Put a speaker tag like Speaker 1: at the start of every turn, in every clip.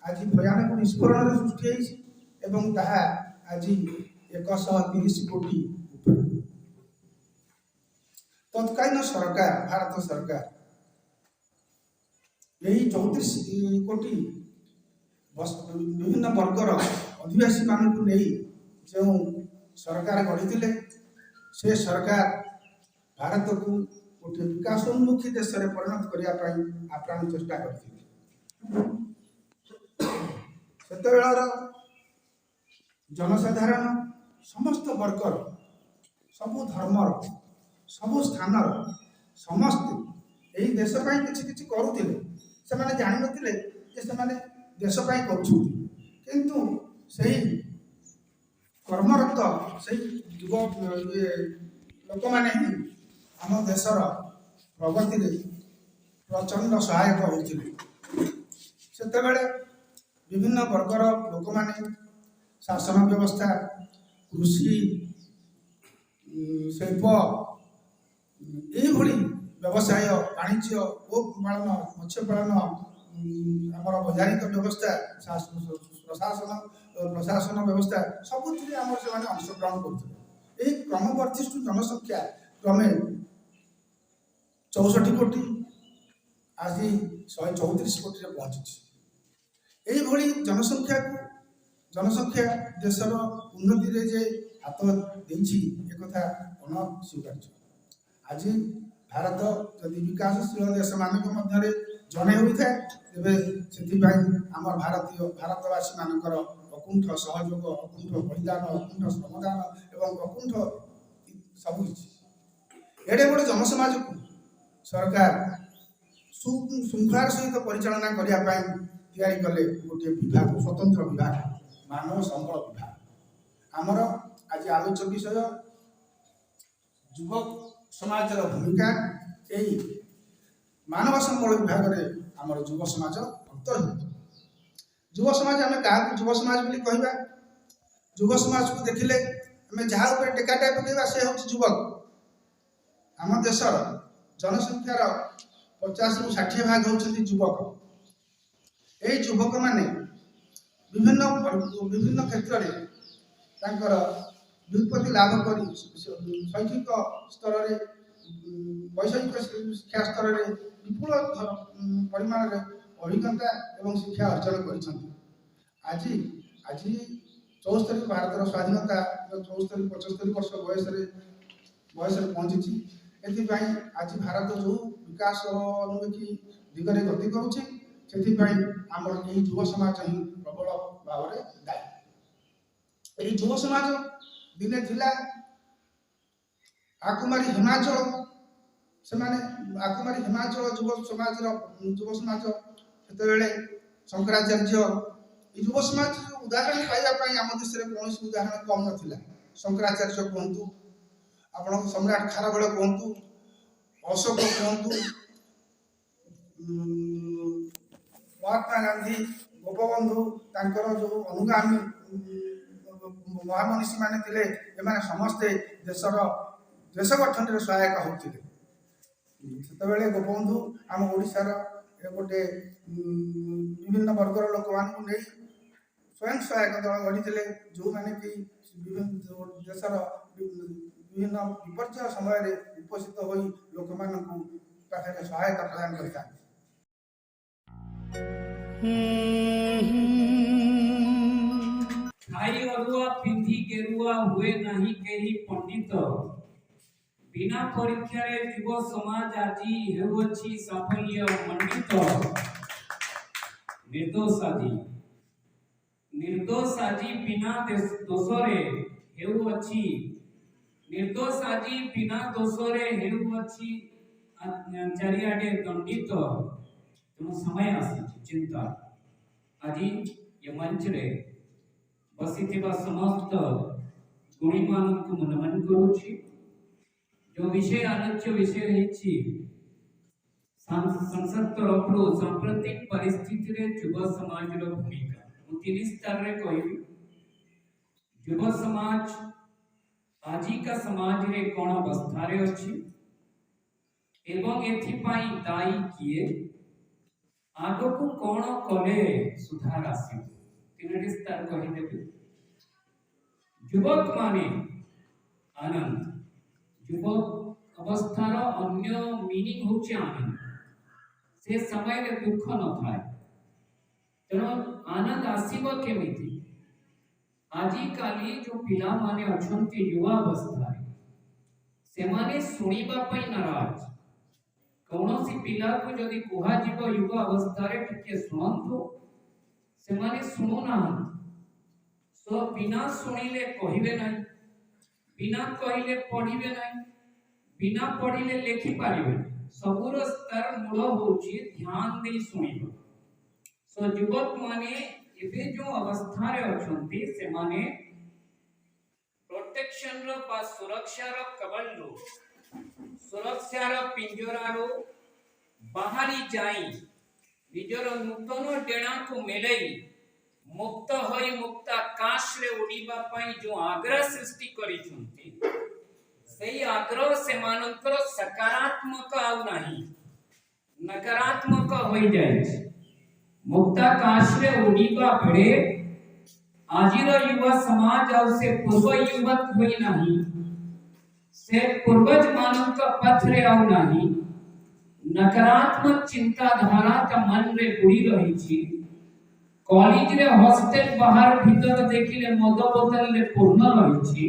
Speaker 1: आज भयानक विस्फोरण सृष्टि एवं ताहा आज 130 कोटी तत्कालीन सरकार भारत सरकार यही 34 कोटी विभिन्न वर्गर आदिवासी मानक नहीं जो सरकार गढ़ी से सरकार भारत को गोटे विकासोन्मुखी देश में परिणत करने आप्राण चेष्टा करते जनसाधारण समस्त वर्गर सबु धर्मर सबु स्थान समस्त यही देश किसी करुले से जान ना देश किंतु से कर्मरत से युव लोक मैंने आम देशर प्रगति प्रचंड सहायक होते से विभिन्न वर्गर लोक मैंने शासन व्यवस्था कृषि शिल्प यही व्यवसाय वाणिज्य गोपालन मत्स्य पालन आमर बजारिक व्यवस्था प्रशासन व्यवस्था सबुथ से अंशग्रहण करते क्रमवर्धिष्णु जनसंख्या क्रमे 64 कोटी आज 134 कोटी पहुंची यही जनसंख्या देशर उन्नति जे हाथ देछि एक अनस्वीकार्य आज भारत जदि विकासशील देश मानक मध्य जड़े होता है तेज से आम भारतवासी मानकर अकुंठ सहयोग अकुंठ बलिदान अकुंठ श्रमदान एवं अकुंठ सबकि एडे बड़े जनसमाज को सरकार श्रृंखलार सहित परिचालना करने कले गोटे विभाग स्वतंत्र विभाग मानव संबल विभाग आमर आज आलोच्य विषय युवक समाज भूमिका यही मानव संबल विभाग में आमर युव समाज अंतर्भुक्त युव समाज आम क्या युव समाज कहवा युव समाज को देखिले आम जहाँ टेकाटा पकड़ा से हूँ युवक आम देशर जनसंख्यार 50 ରୁ 60 भाग होती युवक यही युवक माने विभिन्न क्षेत्र में व्युत्पत्ति लाभ कर शैक्षिक स्तर में वैषयिक शिक्षा स्तर में विपुल परिमाण अभिज्ञता और शिक्षा अर्जन कर आज 74 भारत स्वाधीनता 74-75 वर्ष बयस पहुंची एपाई आज भारत जो विकास अनुमुखी दिगरे गति करुँचे आमर यही युव समाज ही प्रबल भाव में दायी युव समाज दिने थिला आकुमारी हिमाचल से आकुमारी हिमाचल युव समाज से शंकराचार्य युव समाज उदाहरण पाइबापी आम देश में कौन उदाहरण कम नाला शंकराचार्य कहतु आप सम्राट खारवेल कहतु अशोक कहतु महात्मा गांधी गोपबंधु तांकर जो अनुगामी महामनीषी माने थिले एमाने समस्ते देश गठन में सहायक होते से गोपबंधु आम ओडिशार गोटे विभिन्न वर्गर लोक मान स्वयं सहायक दल गढ़ी जो मैंने कि देशर विभिन्न विपर्य समय उपस्थित हो लोक मान सहायता प्रदान करता
Speaker 2: खाई अरुआ पिंधी गेरुआ हुए नहीं केही पंडित बिना परीक्षा रे युव समाज आजी हेउछि साफल्य मंडित निर्दोष आजी बिना दोषरे हेउछि निर्दोष आजी बिना दोषरे हेउछि चारियाडे दंडित तेणु समय आसी चिंता आज ये मंच रे बसी समस्त गुणी मान को नमन करुछि जो विषय आलोच्य विषय हेछि संसद तरफ सांप्रतिक परिस्थिति रे युव समाज रो भूमिका मु तीन स्तर रे कहबी युव समाज आजी का समाज रे कोन अवस्था रे अछि एवं एथि पाई दायी किए आगो को कौन कले सुधार आसी तीनोटी स्तर कहिदेबे। युवक माने आनंद युवक अवस्थार अन्य मीनिंग होची आनंद से समय रे दुख न थाए तेणु आनंद आसीबो केमिति आजी काली जो पिला माने अछंती युवा अवस्था से माने सुनिबा पई नाराज कौनसी पिला को जदि कुहा जीव युवा अवस्था रे टिके सुनंतु से माने सुनु ना सो बिना सुनिले कहिबे नहीं बिना कहिले पढ़िबे नहीं बिना पढ़िले लेखि पारिबे सबुर स्तर मूल होची ध्यान दे सुनिबो। सो युवक माने एबे जो अवस्था रे अछंती से माने प्रोटेक्शन रो बा सुरक्षा रो कवल रो सुरक्षा रो पिंजरा रो बाहरी जाई निजर नूतन डेणा को मेलई मुक्त होई मुक्ताकाश रे उड़ीबा पई जो आग्रह सृष्टि करी छंती सेही आग्रह से मानकर सकारात्मक आउ नाही नकारात्मक होई जाय छै। मुक्ताकाश रे उड़ीबा बेड़े आजिर युवा समाज और से पूर्व युवक होई नाही से पूर्वज मानव का पथ रे आउ नाही नकारात्मक चिंताधारा का मन रे बुड़ी रही छी कॉलेज रे हॉस्टल बाहर भीतर देखिले मद बोतल रे पूर्ण रही छी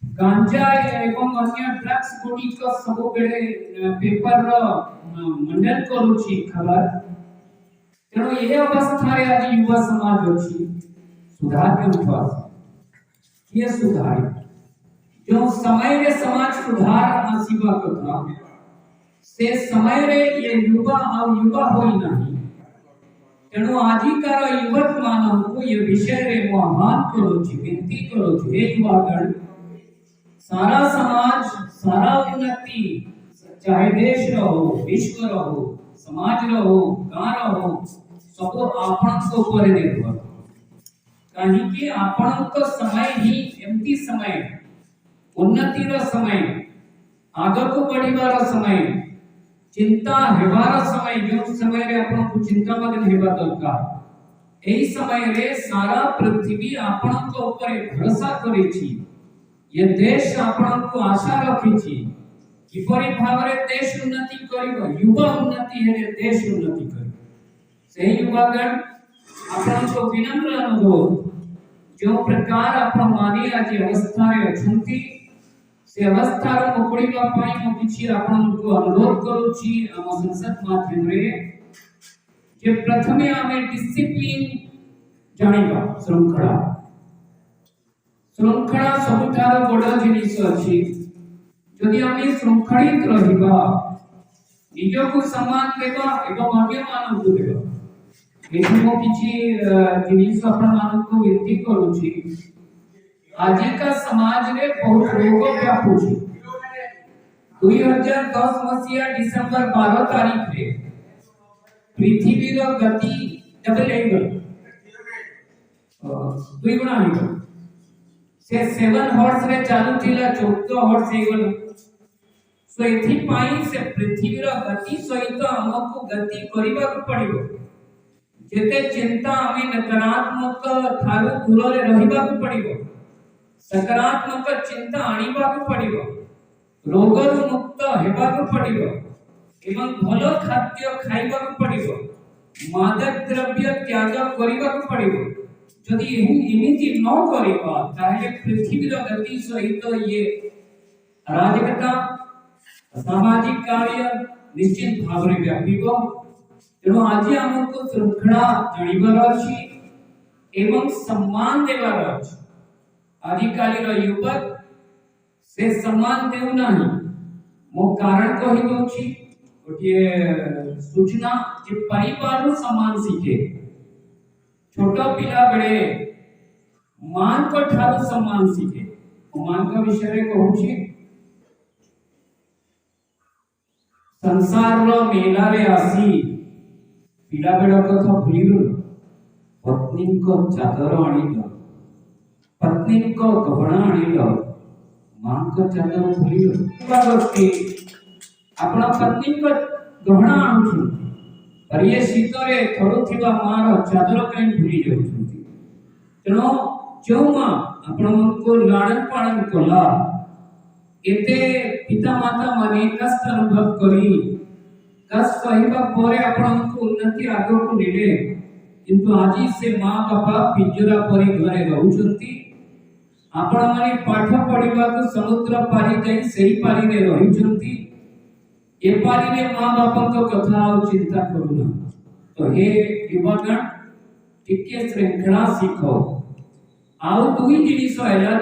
Speaker 2: गांजा एवं अन्य ड्रग्स गुडी का सब बेड़े पेपर रो मंडन करू छी खबर तेणु ये अवस्था रे आज युवा समाज अछि सुधार के उठवा ये सुधार जो समय रे समाज सुधार आसीबा कथा से समय रे ये युवा और युवा होई नाही तेणु आजिकार युवक मानव को ये विषय रे आह्वान करो छी विनती करो छी हे युवागण सारा समाज सारा उन्नति चाहे देश रहो विश्व रहो समाज रहो गांव रहो सब आपण को ऊपर निर्भर कहीं कि आपण को समय ही एमती समय उन्नति रो समय आगे को बढ़िबार समय चिंता हेबार समय जो समय रे आपण को चिंता मग्न हेबा दरकार एही समय रे सारा पृथ्वी आपण को ऊपर भरोसा करै छी ये देश आपण को आशा रखी छी किपरि भाव रे देश उन्नति करिबो युवा उन्नति हेले देश उन्नति करिबो सही युवागण आपण को विनम्र अनुरोध जो प्रकार आपण माने आज अवस्था रे अछंती से अवस्था रो मुकुड़ीबा पई मो किछि आपण को अनुरोध करू छी हम संसद माध्यम रे जे प्रथमे आमे डिसिप्लिन जानिबा श्रृंखला श्रृंखला सबुठार बड़ जिनिस अछि जदि आमे श्रृंखलित रहिबा निजो को सम्मान देबा एवं अन्य मानव को देबा एठी मो किछि जिनिस आपण मानव को विनती करू छी आजिका समाज रे बहुत रोग व्यापु छी 2010 मसिया डिसेंबर 12 तारीख रे पृथ्वी रो गति डबल एंगल दुई गुणा हो से 7 हॉर्स रे चालू थिला 14 हॉर्स हेगल सो एथि पाई से पृथ्वी रो गति सहित हमको गति करिबा को पड़िबो जेते चिंता हमें नकारात्मक थारु दूर रे रहिबा को पड़िबो सकारात्मक चिंता आनिबा को पड़िबो रोगरु मुक्त हेबा को पड़िबो एवं भलो खाद्य खाइबा को पड़िबो मादक द्रव्य त्याग करिबा को पड़िबो जदि एमिति न करिबा ताहे पृथ्वी रो गति सहित ये अराजकता सामाजिक कार्य निश्चित भाव रे व्यापीबो तेणु आज हमको श्रृंखला जानिबार अछि एवं सम्मान देबार अछि आदिकाली रो युवक से सम्मान देउ नाही मो कारण कहि दउ छी गोटे सूचना जे परिवार रो सम्मान सीखे छोटो पिला बेले मां को ठारो सम्मान सीखे मां का विषय रे कहू छी संसार रो मेला रे आसी पिला बेला कथा भूलिगल पत्नी को चादर आनिल पत्नी को गहना आनिल मां को चादर भूलिगल बाबती अपना पत्नी को गहना आनु पर ये शीतरे थरुथिबा मार चादर कहीं भूली जाउछंती तेणु जो मां आपनको लाड़न पालन कला एते पिता माता माने कष्ट अनुभव करी कष्ट सहिबा परे आपनको उन्नति आगो को नेले किंतु आज से मां बापा पिंजरा परी घरे रहउछंती आपण माने पाठ पढिबा को समुद्र पारी जाई सेही पारी रे रहिछंती ए पारी रे मां बापा को कथा और चिंता करूना तो हे युवगण टिके श्रृंखला सीखो आउ दुई जिनिस हैला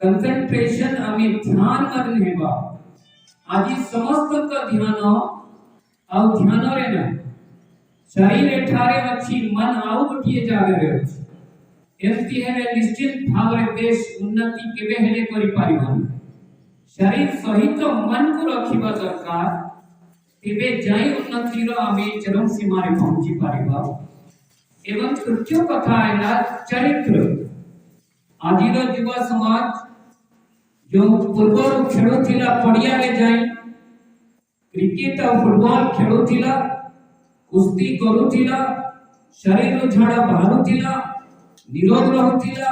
Speaker 2: कंसंट्रेशन आमी ध्यान मग्न हेबा आज समस्त का ध्यान आउ ध्यान रे ना शरीर एठारे अछि मन आउ गोटिए जागे रे अछि एमती हेले निश्चित भाव रे देश उन्नति केबे हेले करि पारिबो शरीर सहित मन को रखिबा दरकार तेबे जाई उन्नति रो आमी चरम सीमा रे पहुंची पारिबा एवं तृतीय कथा हैला चरित्र आजिर युवा समाज जो पूर्व खेलुथिला पड़िया रे जाई क्रिकेट और फुटबॉल खेलुथिला कुश्ती करुथिला शरीर झाड़ा बाहरुथिला निरोध रहुथिला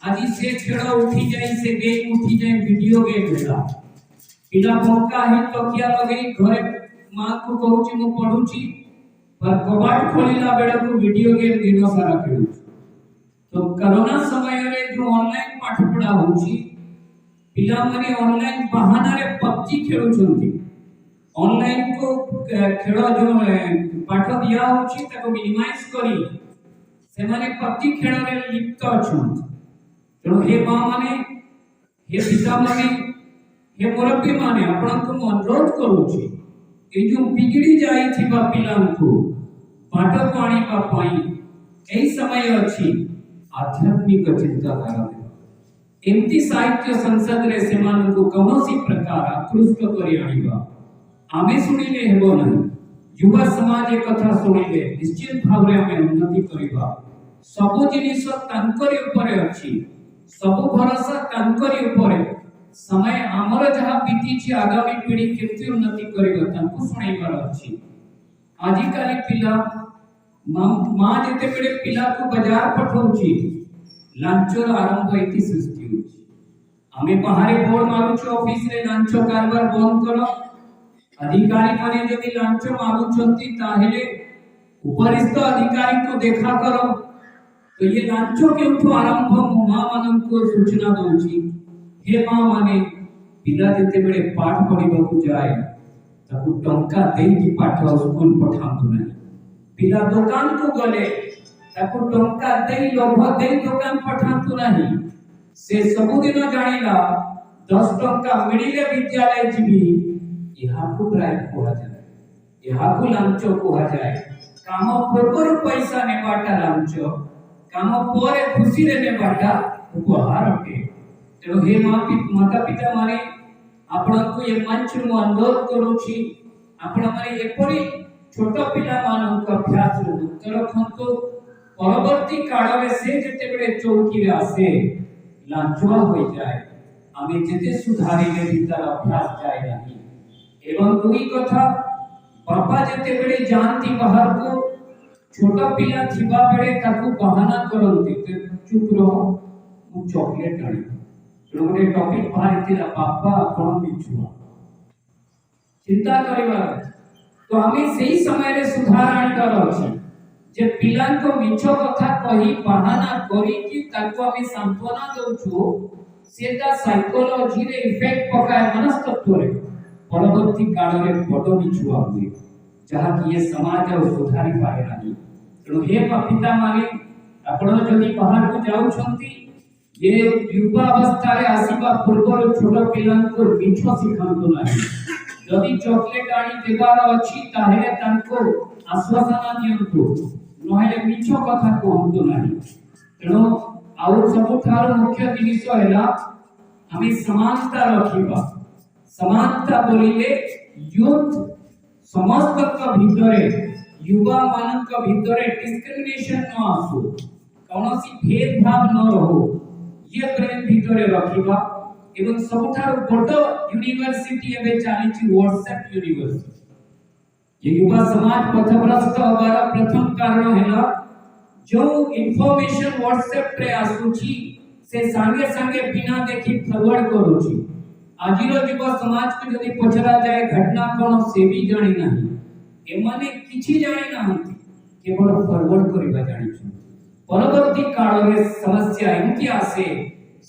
Speaker 2: आज से खेल उठी जाई से गेम उठी जाई वीडियो गेम हेला पिला भोका है तो किया लगे घरे मां को कहूची मु पढुची पर कबाट खोलिला बेड़ा को वीडियो गेम दिनो सारा खेलु तो कोरोना समय रे जो ऑनलाइन पाठ पढ़ा होची पिला माने ऑनलाइन बहाना रे पबजी खेलु छंती ऑनलाइन को खेल जो पाठ दिया होची ताको मिनिमाइज करी से माने पबजी खेल रे लिप्त अछंती तेणु हे मां माने हे पिता माने हे मुरब्बी माने आपण को अनुरोध करूची ए जो बिगड़ी जाई थिबा पिलान को पाठ पाणी का पाई एई समय अछि आध्यात्मिक चिंताधारा एमती साहित्य संसद रे सेमान को कौनसी प्रकार आकृष्ट करी आनिबा आमे सुनिले हेबो नहीं युवा समाज ए कथा सुनिले निश्चित भाव रे आमे उन्नति करिबा सब जिनिस तांकरी ऊपर अछि सब भरोसा तांकरी ऊपर समय हमर जहा बीती छी आगामी पीढ़ी केते उन्नति करिबा तांको सुनाइबार अछि आजि काली पिला मां जेते बेले पिला को बाजार पठौची लांचर आरंभ इति सृष्टि होची आमे बाहरे बोर्ड मारुछु ऑफिस रे लांच कारबार बंद करो अधिकारी माने यदि लांच मागुछंती ताहेले उपरिस्थ अधिकारी को देखा करो तो ये लांचो के उठो आरंभ मां मानन को सूचना दउची हे मां माने पिला जेते बेले पाठ पढिबा को जाए ताकू टंका देई की पाठ स्कूल पठांतु नहीं पिला दुकान को गले ताकू टंका देई लोभ देई दुकान पठांतु नहीं से सब दिन जानिला 10 टंका मिलिले विद्यालय जीवी यहा को प्राइस कोहा जाए यहा को लांचो कोहा जाए काम पूर्व पैसा ने बाटा लांचो काम परे खुशी रे ने बाटा उपहार अटे तेणु हे माता पिता माने आपण को ये मंच नु अनुरोध करूची आपण माने एपरी छोट पिला मानन को अभ्यास नु रखंतो परवर्ती काल रे से जते बेले चौकी रे आसे लांचवा होई जाए आमे जते सुधारी ले भीतर अभ्यास जाए नहीं एवं दुई कथा बापा जते बेले जानती बाहर को छोटा पिला थिबा बेले ताकू बहाना करंती चुप रहो मु चॉकलेट आनी लोगने टॉपिक बाहर थिला बापा कोन बिछुआ चिंता करिवार तो हमें सही समय रे सुधार आनिबार अछि जे पिला को मिछो कथा कही बहाना करी कि ताको हमें सांत्वना दउछु सेटा साइकोलॉजी रे इफेक्ट पकाय मनस्तत्व रे परवर्ती काल रे बडो मिछुआ हुए जहा कि ये समाज और सुधारी पाए नाही तेणु हे पिता माने आपण जदि बाहर को जाउ छंती ये युवा अवस्था रे आसीबा पूर्व छोट पिला को मिछो सिखांतो नाही जदि चॉकलेट आनी देबार अछि ताहेले तांको आश्वासन दियंतु नहेले मिछो कथा कहंतु नाही तेणु आउ सबठार मुख्य जिनिस हैला हमें समानता रखिबा समानता बोलिले यूथ समस्त का भितरे युवा मानन का भितरे डिस्क्रिमिनेशन न आसु कौनसी भेदभाव न रहो ये ब्रेन भितरे रखिबा एवं सबठार बड़ यूनिवर्सिटी एबे चालीची व्हाट्सएप यूनिवर्सिटी ये युवा समाज पथभ्रष्ट हबार प्रथम कारण है जो इनफॉरमेशन व्हाट्सएप रे आसुची से संगे संगे बिना देखी फॉरवर्ड करूची। आज युवा समाज को यदि पचरा जाए घटना कोन से भी जानी नहीं एमाने किछि जानी नहीं केवल फॉरवर्ड करबा जानी छ। परवर्ती काल रे समस्या एमती आसे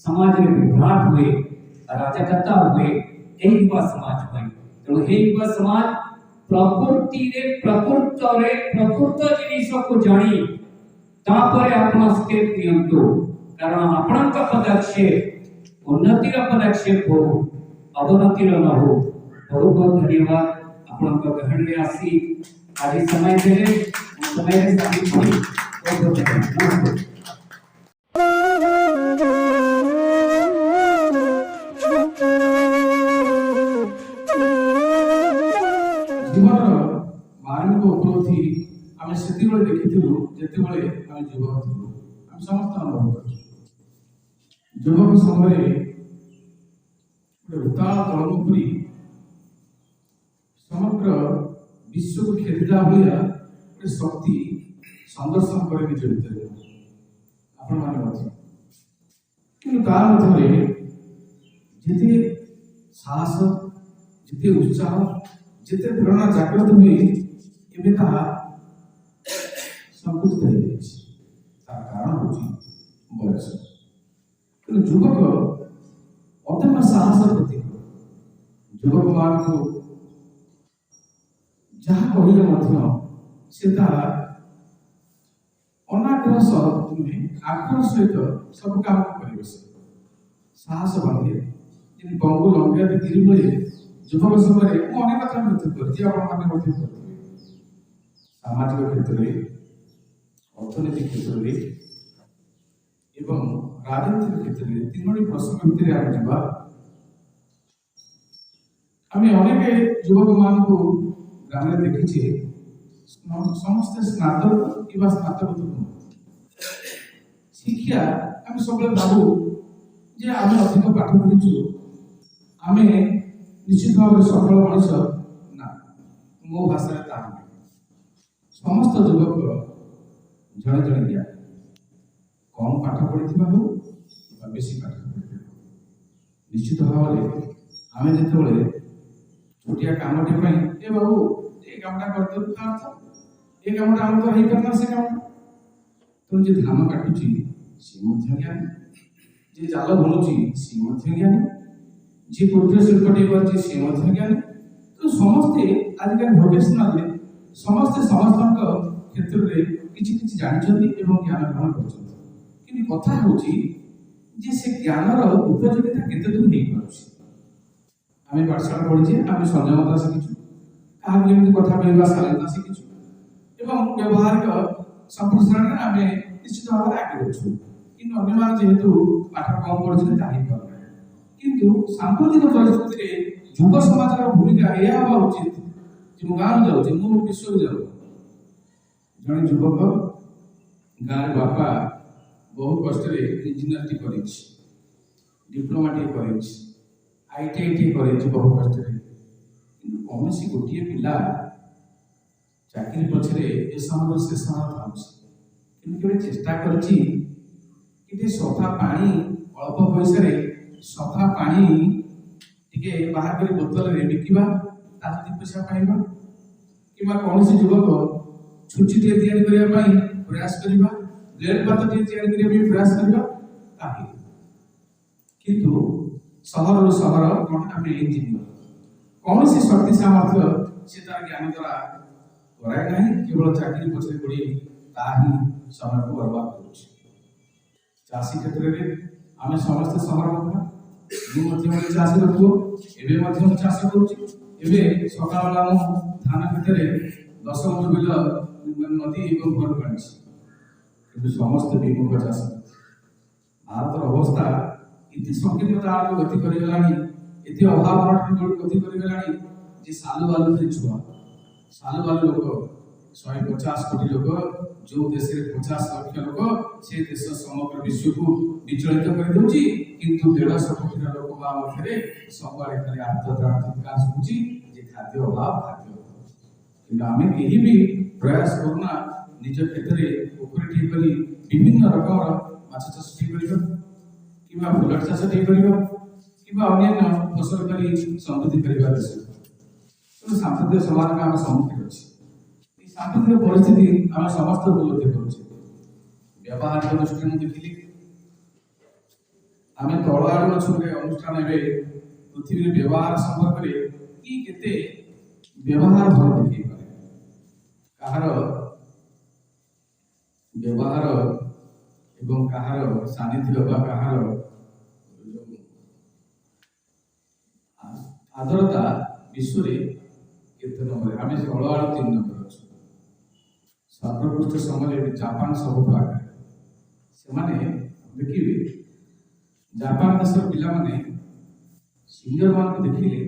Speaker 2: समाज रे विभ्राट हुए अराजकता हुए एही युवा समाज होई। तो हे युवा समाज प्रकृति रे प्रकृत जिनिस को जानी तापर आपण स्टेप नियंतु कारण आपण का पदक्षेप उन्नति रा पदक्षेप हो अवनति रा न हो। बहुत बहुत धन्यवाद आपण का ग्रहण रे आसी आज समय देले समय रे साबित हुई। बहुत बहुत धन्यवाद।
Speaker 3: जीवन मार्मिक उपलब्धि आम से देखिलु जिते आम युवक थी आम समस्त अनुभव कर युवक समय उताल तलमुखी समग्र विश्व को खेदिला भाया गोटे शक्ति संदर्शन कर निज भितर आपण मैंने जिते साहस जिते उत्साह जिते प्रेरणा जागृत हुए एवं ताहा संकुचित हो जाए कारण हूँ बयस कि युवक अदम्य साहस प्रतीक युवक मान को जहाँ कहले से अनाग्रह नुहे आग्रह सहित सब काम कर साहस बांधे जी बंगु लंबिया गिरी भाई युवक समय अनेक कथा व्यतीत कर सामाजिक क्षेत्र में अर्थनीति क्षेत्र में एवं राजनीतिक क्षेत्र में तीनोटी प्रसंग भितर आम जावा आम अनेक युवक मान को ग्राम में देखीचे समस्त स्नातक कि स्नातक शिक्षा आम सब भावु जे आम अधिक पाठ पढ़ीचु आम निश्चित भाव सफल मनीष ना मो भाषा समस्त युवक जड़े जड़े दिया कम पाठ पढ़ी हो बेसी पाठ पढ़ी निश्चित भाव आम जो छोटिया कामटे ए बाबू ये कामटा करते ये कामटा आम तो हो पारना से काम तो जे धान काटुची सी ज्ञानी जे जाल बुणुची सी ज्ञानी जे कुटीर शिल्पटे कर सी ज्ञानी तो समस्ते आजिकल भोकेशनल समस्ते समस्त क्षेत्र में किसी किसी जानते ज्ञान ग्रहण कर कथा हूँ से ज्ञानर उपयोगिता केते दूर हो पार्छ आम पाठशाला पढ़ीचे आम संयमता शिखीचु क्या कथा कहवा शालीनता शिखीचु एवं व्यवहारिक संप्रसारण में आम निश्चित भाव में आगे अच्छु कि अन्य जेहेतु पाठ कम पढ़े किंतु सांप्रतिक परिस्थिति में युव समाज भूमिका यह हवा उचित जो गाँव जाऊँ मु विश्व जाऊँ जड़े युवक गाँव बापा बहु कष्ट इंजीनियर टी कर डिप्लोमा टी कर ITI टी कर बहु कष्ट कौन सी गोटे पिला चाकरी पछरे ए समय से समय था चेष्टा कर सफा पानी अल्प पैसा सफा पानी टिके बाहर कर बोतल रे बिकिबा तार दी पैसा पाइबा किबा कौन सी युवक छुची टे तैयारी करिया पई प्रयास करिबा ब्लेड पात टे तैयारी करिया पई प्रयास करिबा ताहि किंतु शहर कोन आमे इंजीनियर कौन सी शक्ति सामर्थ्य से तार ज्ञान द्वारा कराय नहीं केवल चाकरी पछरे पड़ी ताहि समय को बर्बाद करूछ चासी क्षेत्र में आमे समस्त शहर होता मु मध्य चासी रखो एबे मध्य चाष करूची एबे सकाळ बेला मु धान भितर 10 बिल नदी एवं घर काढी किंतु समस्त विमुख चाष भारत अवस्था इति संकीर्णता आड़ गति कर गलानी इति अभाव अनटन गति कर गलानी जे सालु बालु रे छुआ सालु बालु लोक 150 कोटी लोक जो देश रे 50 लाख लोक से देश समग्र विश्व को विचलित कर दोची किंतु 150 कोटी लोक बा मथरे सबआडे खाली आर्द्रता विकास होची जे खाद्य अभाव कि आम कहीं भी प्रयास करूना निज क्षेत्र में पोखरी टे कर विभिन्न रकम माछ चाष टे कर फुल चाष टे कर अन्य फसल कर समृद्धि करने तेणु सांप्रदायिक समाज में आम सम्मुखीन अच्छे सांप्रदायिक परिस्थिति आम समस्त उपलब्धि करुचे व्यावहारिक दृष्टि देखिली आम तल आड़ गोटे अनुष्ठान पृथ्वी व्यवहार संपर्क में कि व्यवहार भल देखिए कहार व्यवहार एवं कहार सानिध्य कहार आदरता विश्व केते नंबर आम तल आड़ 3 नंबर अच्छे सर्वोत्कृष्ट समय जापान सब आगे से देखिए जापान देश पिला माने सिनियर मान को देखिले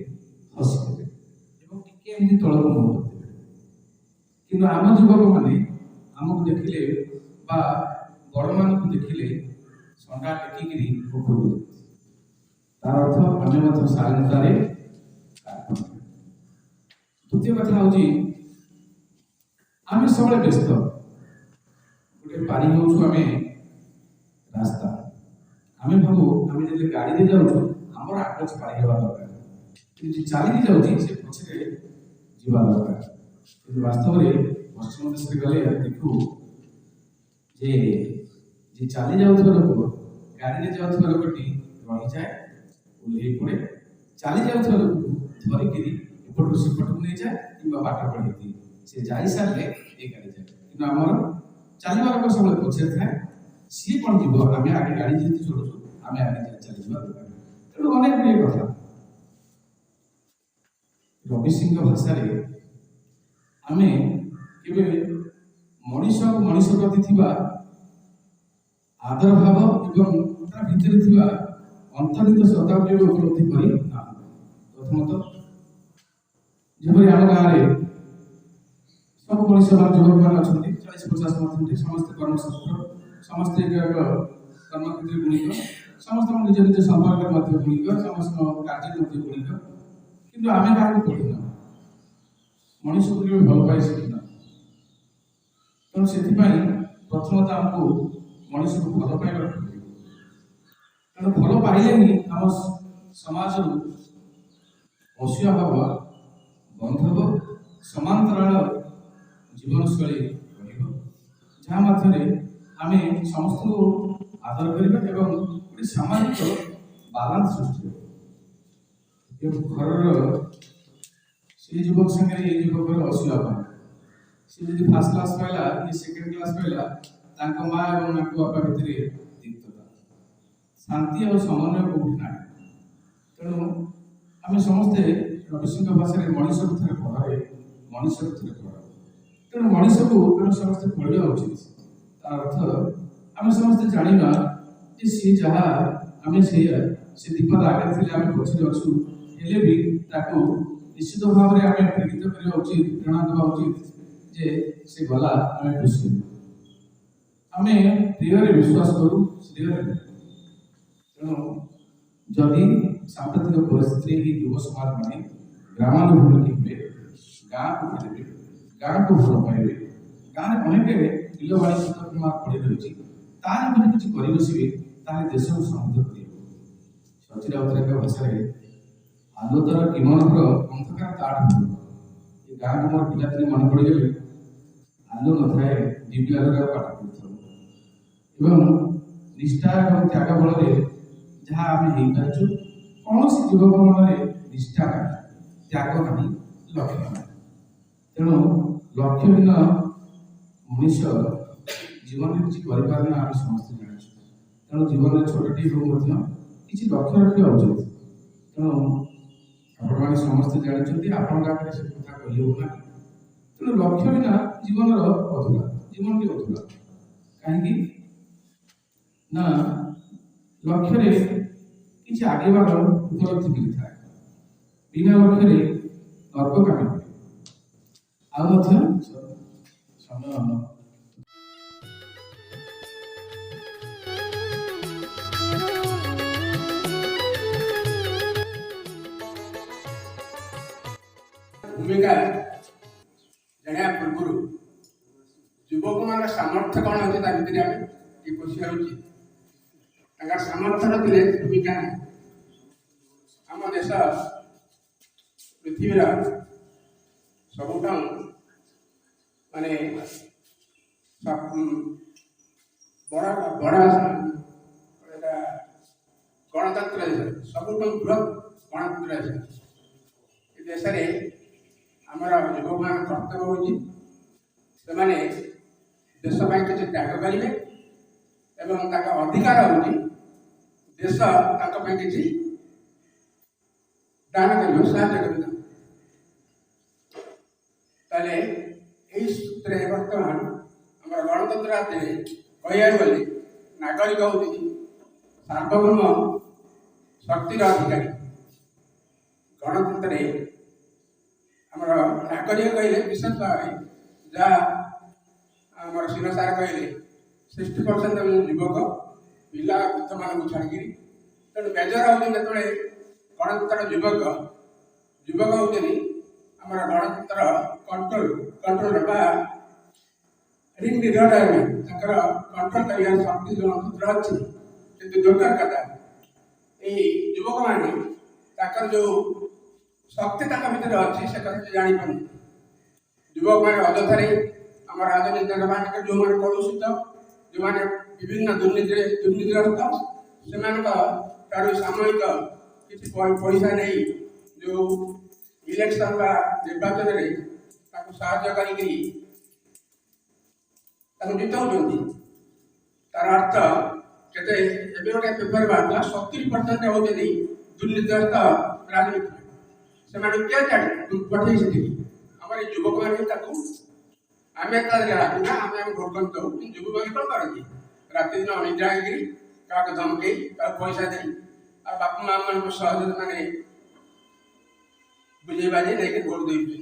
Speaker 3: हसिबे एवं टिके एमती तल को मुह करते कि आम युवक मैंने आमको देखिले बा बड़ मान को देखिले संडा टेकिकी ऊपर तार अर्थ आम शालीनतार द्वितीय कथा हूँ आम सब व्यस्त गोटे पारी हूँ आम रास्ता आम भावु आम जो गाड़ी दे जाऊँ आमर आगे पारी हवा दरकार चलिकी जाऊँगी से पछे जीवा दरकार कि वास्तव में पश्चिम देश में गले देखू जे चली जाऊँ लोक गाड़ी में जाऊँ लोकटी रही जाए ओल्ल पड़े चली जाऊँ लोक धरिकी एपटू सेपटू नहीं जाए कि बाट पढ़ी सी जा सारे ये गाड़ी जाए कि आमर चलवा लोक सब पछे थाए सी कौन जीव आम आगे गाड़ी जेहतु चलुचु आम आगे चली दरकार तेणु अनेक गुड़े कथा रवि सिंह भाषा आम के मनीष को मनीष प्रति थिबा आदर भाव एवं ता भितर थिबा अंतर्निहित श्रद्धा को उपलब्धि करी ना प्रथमतः जबरी आम गाँव में सब मनीष युवक मैंने अच्छा 40-50 मध्य समस्त कर्मक्षेत्र समस्त कर्मक्षेत्र गुणिक समस्त निज निज संपर्क मध्य गुणिक समस्त कार्य मध्य गुणिक किंतु आम क्या पढ़ना मनीष को भल पाई शिखना तेणु से प्रथमतः आमको मनीष को भल पाइबा तेणु भल पाइले आम समाज असूया भाव बंधव समांतराल जीवनशैली जहाँ मध्य आम समस्त को आदर करवा एवं गोटे सामाजिक बालांस सृष्टि घर से युवक संगे ये युवक असूया भाव सी जो फास्ट क्लास पाइला ये सेकेंड क्लास पाइला माँ और बापा भितर तिक्तता शांति और समन्वय कौटी ना तेणु आम समस्ते रविसिंह भाषा मनीष को थे पढ़े मनीष को थे पढ़ तेणु मनीष को आम समस्ते पढ़ा उचित तार अर्थ आम समस्ते जाना कि सी जहाँ आम से दीपद आगे थे आम पछे अच्छु हेले भी ताको निश्चित भाव में आम प्रेरित करवा उचित प्रेरणा देवा उचित जे से गला आम खुशी आम प्रिय विश्वास करूँ श्रेय तेणु जदि सांप्रदायिक परिस्थिति ही युव समाज मैंने ग्रामानुभिमुखी हे गाँ को खेलेंगे गाँ को भल पाइबे गाँव में अनेक बिलवाड़ी सतर्क पड़ी रही तार किसी कर बसवे ताले देश को समृद्ध कर सची राउतराय भाषा आलोतार किमनर अंधकार ताठ ये गाँ को मोर पिलादिने मन पड़गले आलो न थाए दिव्य आलोक पाठ पढ़ी निष्ठा और त्याग बल जहाँ आम हो पार्चु कौन सी युवक मन निष्ठा ना त्याग ना लक्ष्य ना तेणु लक्ष्यहीन मनीष जीवन में किसी करें आम समस्त जान तेणु जीवन में छोटी हो किसी लक्ष्य रखा उचित तेणु आपण समस्ते जानते आपण गाँव से कथा कही होना तेणु लक्ष्य बिना जीवन अधूरा जीवन टी अधूरा कहीं ना लक्ष्य किसी आगे बार उपलब्धि मिलता है बिना लक्ष्य नर्क काम आ समय भूमिका
Speaker 4: ଜାଣିବା ପୂର୍ବରୁ ଯୁବକମାନଙ୍କ ସାମର୍ଥ୍ୟ କ'ଣ ଅଛି ତା ଭିତରେ ଆମେ ଟିକେ ପଶିବା ଉଚିତ। ତାଙ୍କର ସାମର୍ଥ୍ୟ ନଥିଲେ ଭୂମିକା ନାହିଁ। ଆମ ଦେଶ ପୃଥିବୀର ସବୁଠାରୁ ମାନେ ବଡ଼ ଗଣତନ୍ତ୍ର ଦେଶ, ସବୁଠାରୁ ବୃହତ୍ ଗଣତନ୍ତ୍ର ଦେଶ। ଏ ଦେଶରେ ଆମର ଯୁବକମାନଙ୍କ କର୍ତ୍ତବ୍ୟ ହେଉଛି ସେମାନେ ଦେଶ ପାଇଁ କିଛି ତ୍ୟାଗ କରିବେ ଏବଂ ତାଙ୍କ ଅଧିକାର ହେଉଛି ଦେଶ ତାଙ୍କ ପାଇଁ କିଛି ଦାନ କରିବ, ସାହାଯ୍ୟ କରିବ। ତାହେଲେ ଏହି ସୂତ୍ରରେ ବର୍ତ୍ତମାନ ଆମର ଗଣତନ୍ତ୍ର ରାଜ୍ୟରେ କହିବାକୁ ଗଲେ ନାଗରିକ ହେଉଛନ୍ତି ସାର୍ବଭୌମ ଶକ୍ତିର ଅଧିକାରୀ। ଗଣତନ୍ତ୍ରରେ ଆମର ନାଗରିକ କହିଲେ ବିଶେଷ ଭାବରେ ଯାହା ଆମର ସିଂହ ସାର୍ କହିଲେ 60% ଯୁବକ ପିଲା ବୃଦ୍ଧମାନଙ୍କୁ ଛାଡ଼ିକିରି। ତେଣୁ ମେଜର ହେଉଛନ୍ତି ଯେତେବେଳେ ଗଣତନ୍ତ୍ର ଯୁବକ ହେଉଛନ୍ତି ଆମର ଗଣତନ୍ତ୍ର କଣ୍ଟ୍ରୋଲର ବା ରିଙ୍ଗ ରିଡରମେଣ୍ଟ, ତାଙ୍କର କଣ୍ଟ୍ରୋଲ କରିବାର ଶକ୍ତି ଗଣତନ୍ତ୍ର ଅଛି। କିନ୍ତୁ ଦୁର୍ଘଟଣା କଥା ଏଇ ଯୁବକମାନେ ତାଙ୍କର ଯେଉଁ ଶକ୍ତି ତାଙ୍କ ଭିତରେ ଅଛି ସେ କଥା ଜାଣିପାରୁନି। ଯୁବକମାନେ ଅଯଥାରେ ଆମ ରାଜନୈତିକ ବାହିନୀରେ ଯେଉଁମାନେ କଳୁଷିତ, ଯେଉଁମାନେ ବିଭିନ୍ନ ଦୁର୍ନୀତିଗ୍ରସ୍ତ, ସେମାନଙ୍କ ଠାରୁ ସାମୟିକ କିଛି ପଇସା ନେଇ ଯେଉଁ ଇଲେକ୍ସନ ବା ନିର୍ବାଚନରେ ତାକୁ ସାହାଯ୍ୟ କରିକି ତାକୁ ଜିତାଉଛନ୍ତି। ତାର ଅର୍ଥ କେତେ? ଏବେ ଗୋଟେ ପେପର ବାହାରିଲା 70% ହେଉଛନ୍ତି ଦୁର୍ନୀତିଗ୍ରସ୍ତ ରାଜନୀତି। ସେମାନେ କିଏ ପଠେଇ ସେଠିକି? ଆମର ଏଇ ଯୁବକମାନେ ତାକୁ ଆମେ ରାତିଦିନ ଆମେ ଭୋଟ କରିଥାଉ। ଯୁବକମାନେ କ'ଣ କରନ୍ତି? ରାତିଦିନ ଅନିଦ୍ରା ହେଇକିରି କାହାକୁ ଧମକେଇ କାହାକୁ ପଇସା ଦେଇ ଆଉ ବାପା ମା ମାନଙ୍କୁ ସହଜ ମାନେ ବୁଝେଇ ବାଜେଇ ନେଇକି ଭୋଟ ଦେଉଛନ୍ତି।